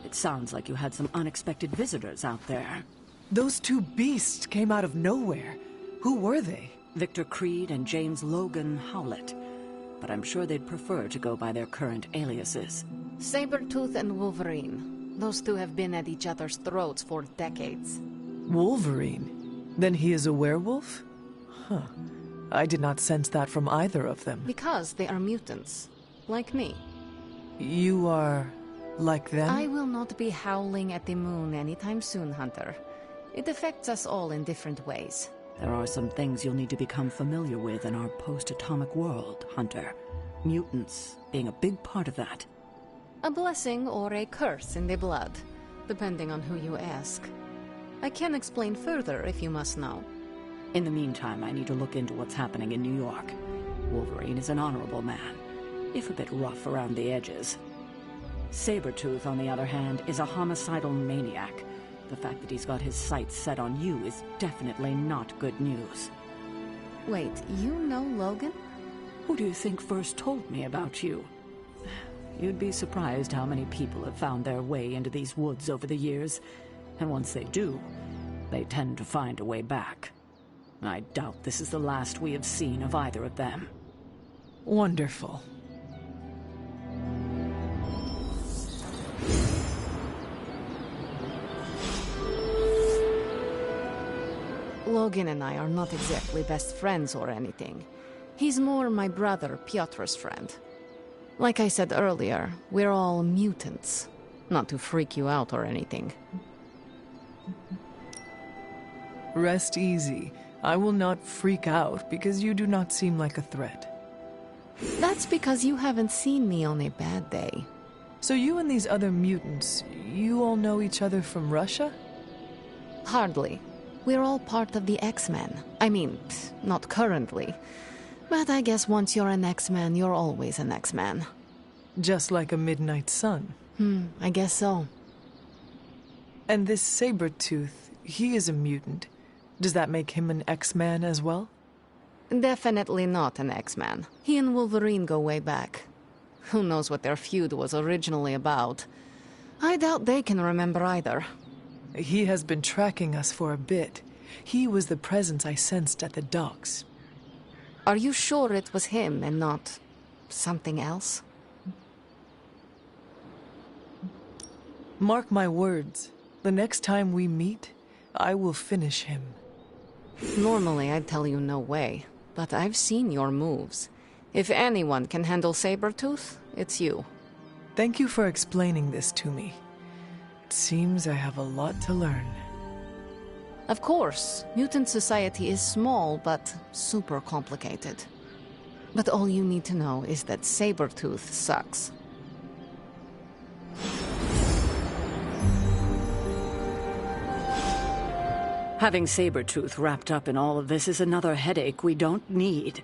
It sounds like you had some unexpected visitors out there. Those two beasts came out of nowhere. Who were they? Victor Creed and James Logan Howlett. But I'm sure they'd prefer to go by their current aliases. Sabretooth and Wolverine. Those two have been at each other's throats for decades. Wolverine? Then he is a werewolf? Huh. I did not sense that from either of them. Because they are mutants. Like me. You are... like them? I will not be howling at the moon anytime soon, Hunter. It affects us all in different ways. There are some things you'll need to become familiar with in our post-atomic world, Hunter. Mutants being a big part of that. A blessing or a curse in the blood, depending on who you ask. I can explain further if you must know. In the meantime, I need to look into what's happening in New York. Wolverine is an honorable man, if a bit rough around the edges. Sabretooth, on the other hand, is a homicidal maniac. The fact that he's got his sights set on you is definitely not good news. Wait, you know Logan? Who do you think first told me about you? You'd be surprised how many people have found their way into these woods over the years. And once they do, they tend to find a way back. I doubt this is the last we have seen of either of them. Wonderful. Logan and I are not exactly best friends or anything. He's more my brother Piotr's friend. Like I said earlier, we're all mutants. Not to freak you out or anything. Rest easy. I will not freak out because you do not seem like a threat. That's because you haven't seen me on a bad day. So you and these other mutants, you all know each other from Russia? Hardly. We're all part of the X-Men. I mean, not currently. But I guess once you're an X-Man, you're always an X-Man. Just like a midnight sun. I guess so. And this Sabretooth, he is a mutant. Does that make him an X-Man as well? Definitely not an X-Man. He and Wolverine go way back. Who knows what their feud was originally about. I doubt they can remember either. He has been tracking us for a bit. He was the presence I sensed at the docks. Are you sure it was him and not something else? Mark my words. The next time we meet, I will finish him. Normally I'd tell you no way, but I've seen your moves. If anyone can handle Sabretooth, it's you. Thank you for explaining this to me. It seems I have a lot to learn. Of course, mutant society is small, but super complicated. But all you need to know is that Sabretooth sucks. Having Sabretooth wrapped up in all of this is another headache we don't need.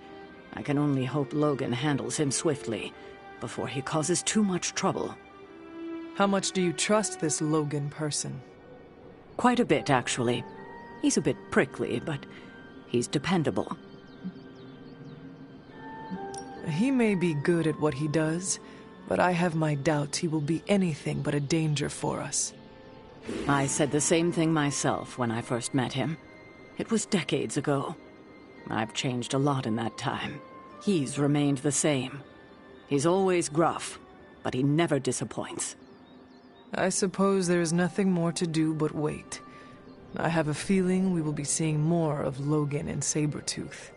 I can only hope Logan handles him swiftly, before he causes too much trouble. How much do you trust this Logan person? Quite a bit, actually. He's a bit prickly, but he's dependable. He may be good at what he does, but I have my doubts he will be anything but a danger for us. I said the same thing myself when I first met him. It was decades ago. I've changed a lot in that time. He's remained the same. He's always gruff, but he never disappoints. I suppose there is nothing more to do but wait. I have a feeling we will be seeing more of Logan and Sabretooth.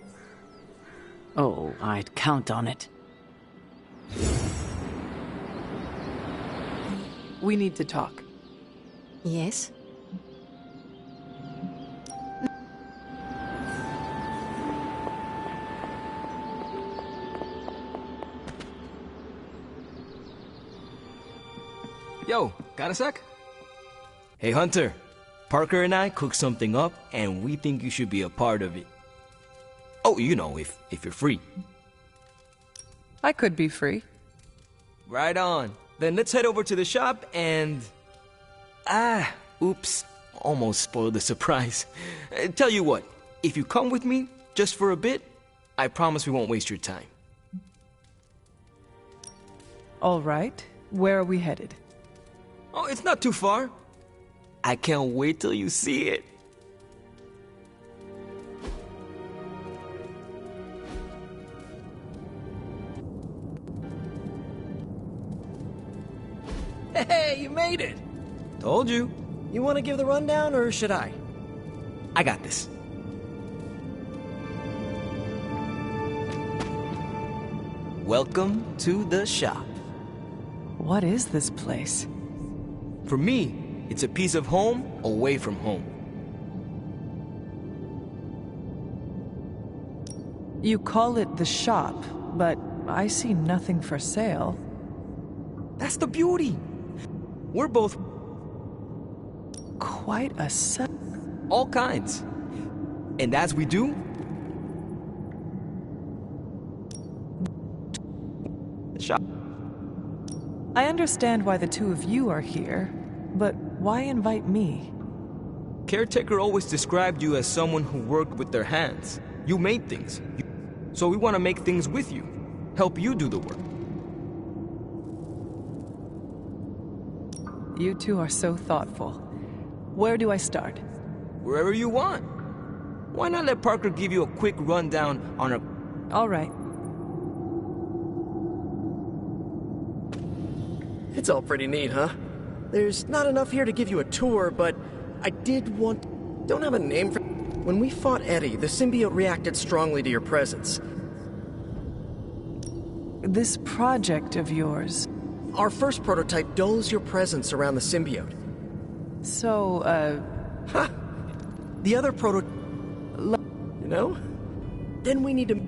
Oh, I'd count on it. We need to talk. Yes? Yo, got a sec? Hey Hunter, Parker and I cooked something up and we think you should be a part of it. Oh, you know, if you're free. I could be free. Right on. Then let's head over to the shop and... oops. Almost spoiled the surprise. Tell you what, If you come with me, just for a bit, I promise we won't waste your time. All right. Where are we headed? Oh, it's not too far. I can't wait till you see it. Hey, you made it! Told you. You want to give the rundown, or should I? I got this. Welcome to the shop. What is this place? For me, it's a piece of home away from home. You call it the shop, but I see nothing for sale. That's the beauty. We're both quite a set. All kinds. And as we do, the shop. I understand why the two of you are here, but why invite me? Caretaker always described you as someone who worked with their hands. You made things. So we want to make things with you. Help you do the work. You two are so thoughtful. Where do I start? Wherever you want. Why not let Parker give you a quick rundown on her... All right. It's all pretty neat, huh? There's not enough here to give you a tour, but I did want... Don't have a name for... When we fought Eddie, the symbiote reacted strongly to your presence. This project of yours... Our first prototype dulls your presence around the symbiote. So, Ha! The other You know? Then we need to...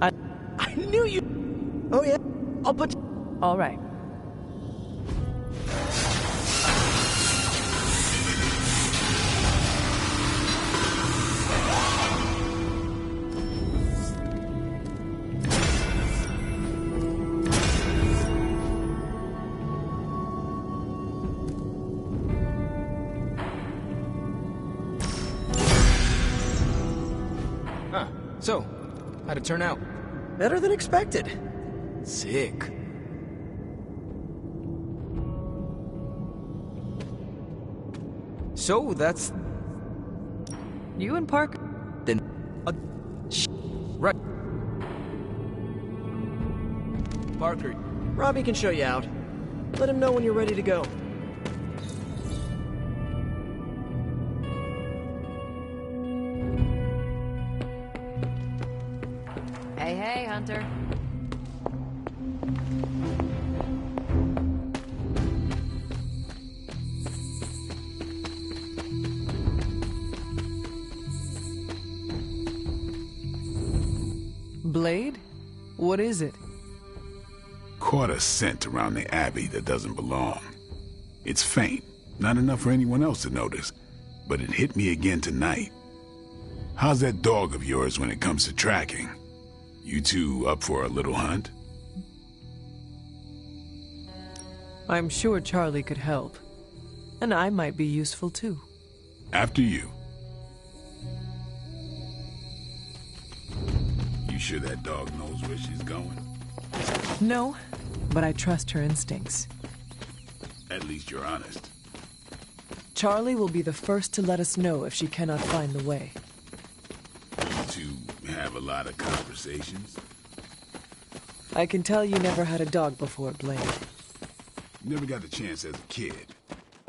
I knew you... Oh yeah? I'll put... All right. So, how'd it turn out? Better than expected. Sick. So, that's... You and Parker... Then... Right. Parker. Robbie can show you out. Let him know when you're ready to go. Hey, Hunter. Blade? What is it? Caught a scent around the Abbey that doesn't belong. It's faint, not enough for anyone else to notice, but it hit me again tonight. How's that dog of yours when it comes to tracking? You two up for a little hunt? I'm sure Charlie could help. And I might be useful too. After you. You sure that dog knows where she's going? No, but I trust her instincts. At least you're honest. Charlie will be the first to let us know if she cannot find the way. You two have a lot of conversations? I can tell you never had a dog before, Blade. Never got the chance as a kid.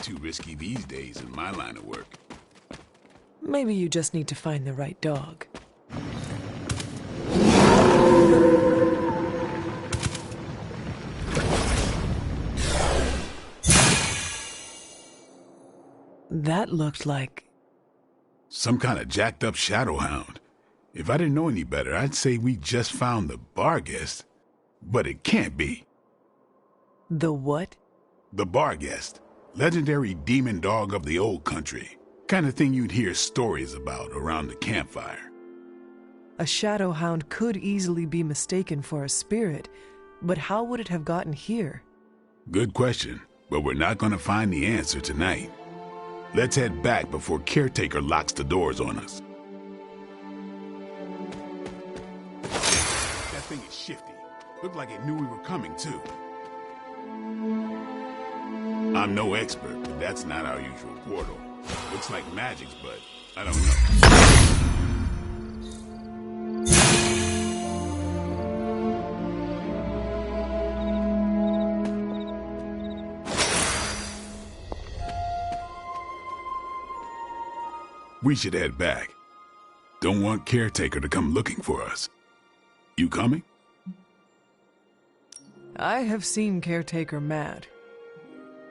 Too risky these days in my line of work. Maybe you just need to find the right dog. That looked like... some kind of jacked up shadowhound. If I didn't know any better, I'd say we just found the Barghest. But it can't be. The what? The Barghest. Legendary demon dog of the old country. Kind of thing you'd hear stories about around the campfire. A shadowhound could easily be mistaken for a spirit, but how would it have gotten here? Good question, but we're not going to find the answer tonight. Let's head back before Caretaker locks the doors on us. That thing is shifty. Looked like it knew we were coming, too. I'm no expert, but that's not our usual portal. Looks like magic's, but I don't know. We should head back. Don't want Caretaker to come looking for us. You coming? I have seen Caretaker mad.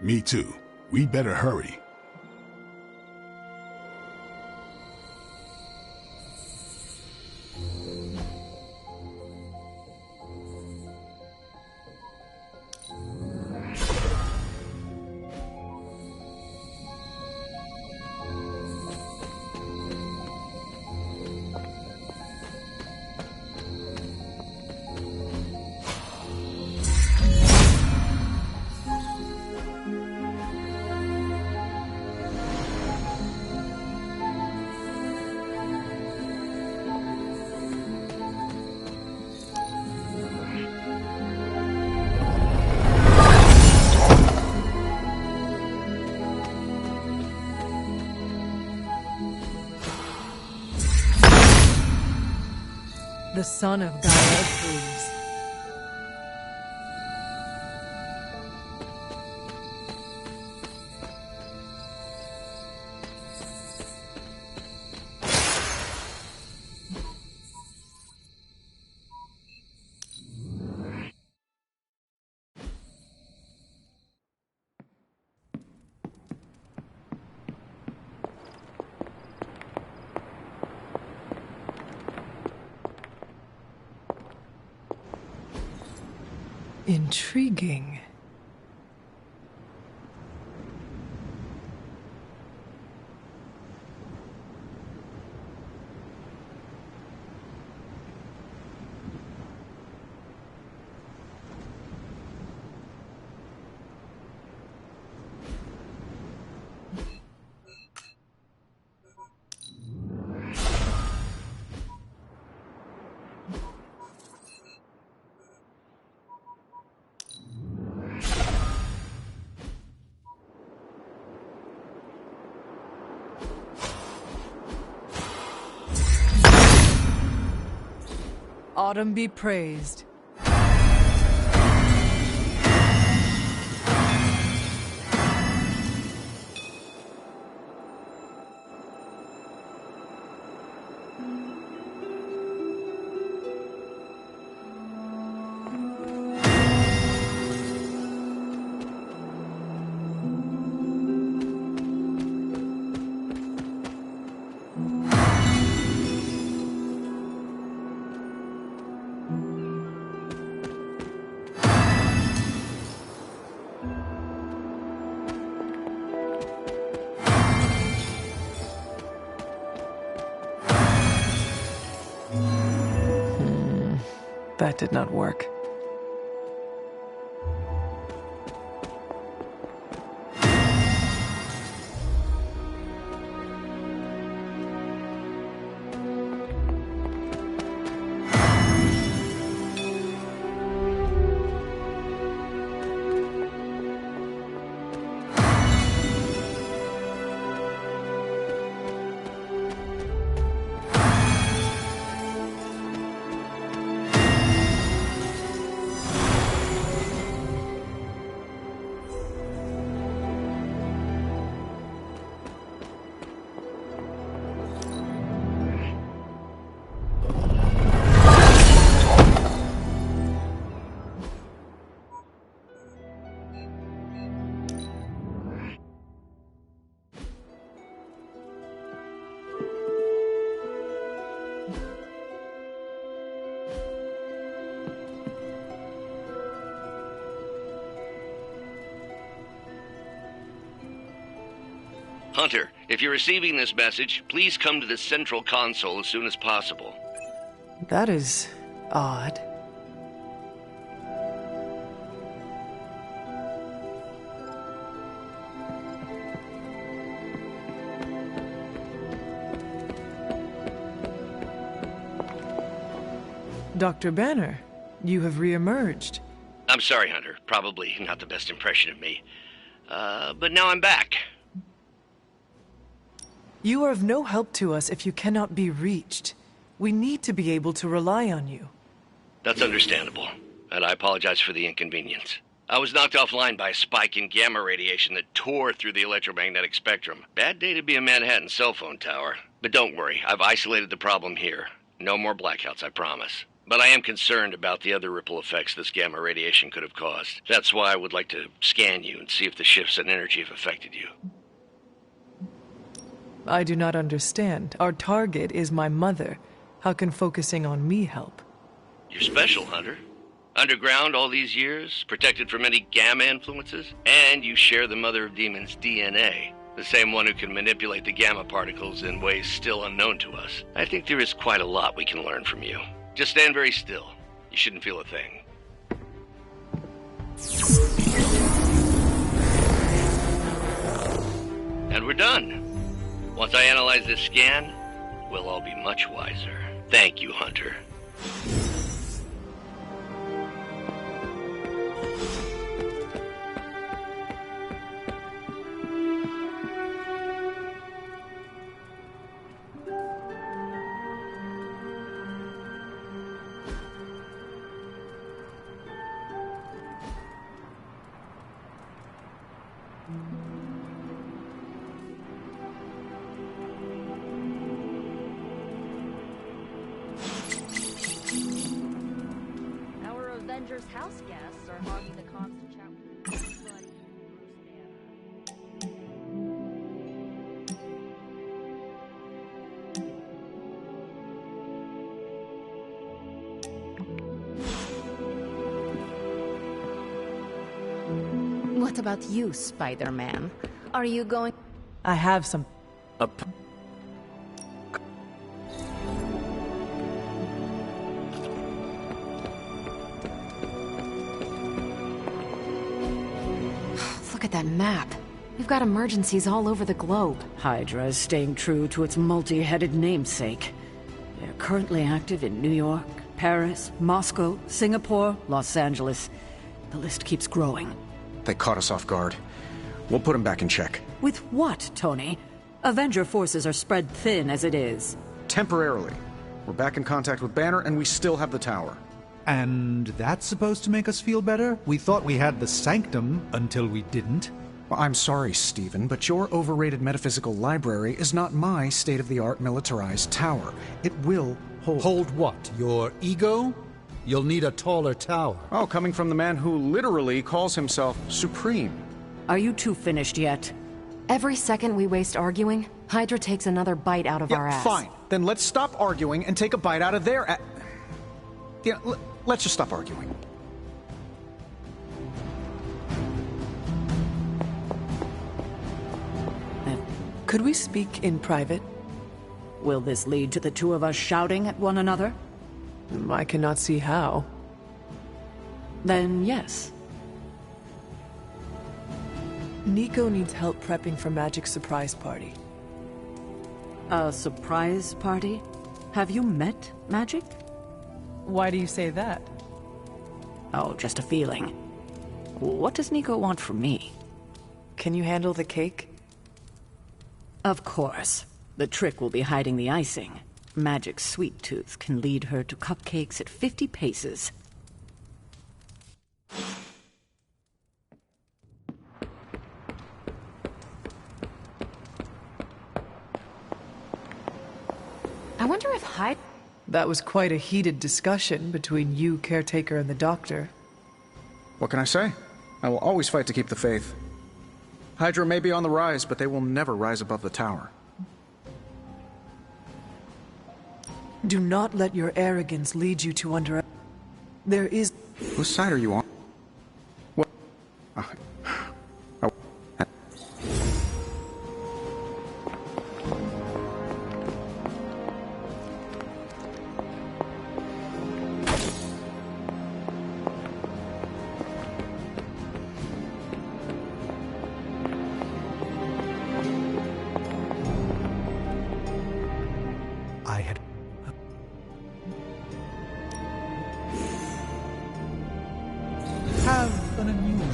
Me too. We better hurry. The son of Gaia approves. Intriguing. Autumn be praised. That did not work. Hunter, if you're receiving this message, please come to the central console as soon as possible. That is odd. Dr. Banner, you have reemerged. I'm sorry, Hunter. Probably not the best impression of me. But now I'm back. You are of no help to us if you cannot be reached. We need to be able to rely on you. That's understandable, and I apologize for the inconvenience. I was knocked offline by a spike in gamma radiation that tore through the electromagnetic spectrum. Bad day to be a Manhattan cell phone tower. But don't worry, I've isolated the problem here. No more blackouts, I promise. But I am concerned about the other ripple effects this gamma radiation could have caused. That's why I would like to scan you and see if the shifts in energy have affected you. I do not understand. Our target is my mother. How can focusing on me help? You're special, Hunter. Underground all these years, protected from any gamma influences, and you share the Mother of Demons' DNA. The same one who can manipulate the gamma particles in ways still unknown to us. I think there is quite a lot we can learn from you. Just stand very still. You shouldn't feel a thing. And we're done. Once I analyze this scan, we'll all be much wiser. Thank you, Hunter. Avengers house guests are hogging the comms to chat with buddy Bruce What about you, Spider-Man? Are you going... I have some... Look at that map. We've got emergencies all over the globe. Hydra is staying true to its multi-headed namesake. They're currently active in New York, Paris, Moscow, Singapore, Los Angeles. The list keeps growing. They caught us off guard. We'll put them back in check. With what, Tony? Avenger forces are spread thin as it is. Temporarily. We're back in contact with Banner, and we still have the tower. And that's supposed to make us feel better? We thought we had the sanctum until we didn't. Well, I'm sorry, Stephen, but your overrated metaphysical library is not my state-of-the-art militarized tower. It will hold... Hold what? Your ego? You'll need a taller tower. Oh, coming from the man who literally calls himself Supreme. Are you two finished yet? Every second we waste arguing, Hydra takes another bite out of our ass. Fine. Then let's stop arguing and take a bite out of their ass. Yeah, let's just stop arguing. Could we speak in private? Will this lead to the two of us shouting at one another? I cannot see how. Then yes. Nico needs help prepping for Magic's surprise party. A surprise party? Have you met Magic? Why do you say that? Oh, just a feeling. What does Nico want from me? Can you handle the cake? Of course. The trick will be hiding the icing. Magic's sweet tooth can lead her to cupcakes at 50 paces. I wonder if Hydra... That was quite a heated discussion between you, Caretaker, and the Doctor. What can I say? I will always fight to keep the faith. Hydra may be on the rise, but they will never rise above the tower. Do not let your arrogance lead you to under... There is... Whose side are you on? What?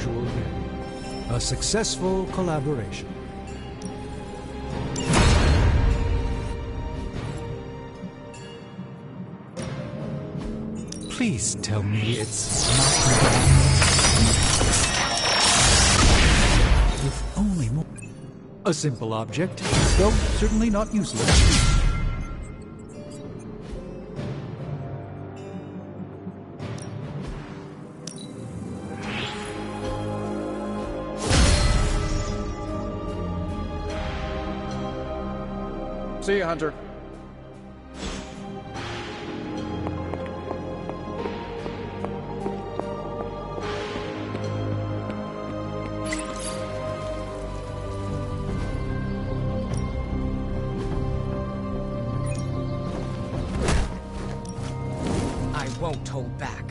usual day. A successful collaboration. Please tell me it's not. If only more. A simple object, though certainly not useless. See you, Hunter. I won't hold back.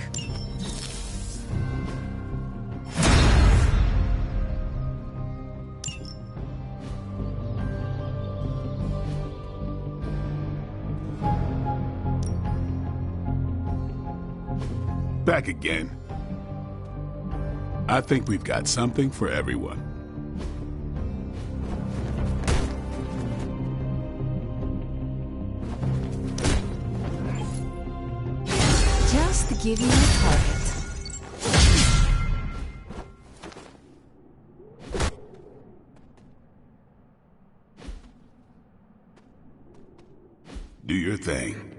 Back again. I think we've got something for everyone. Just to give you a target. Do your thing.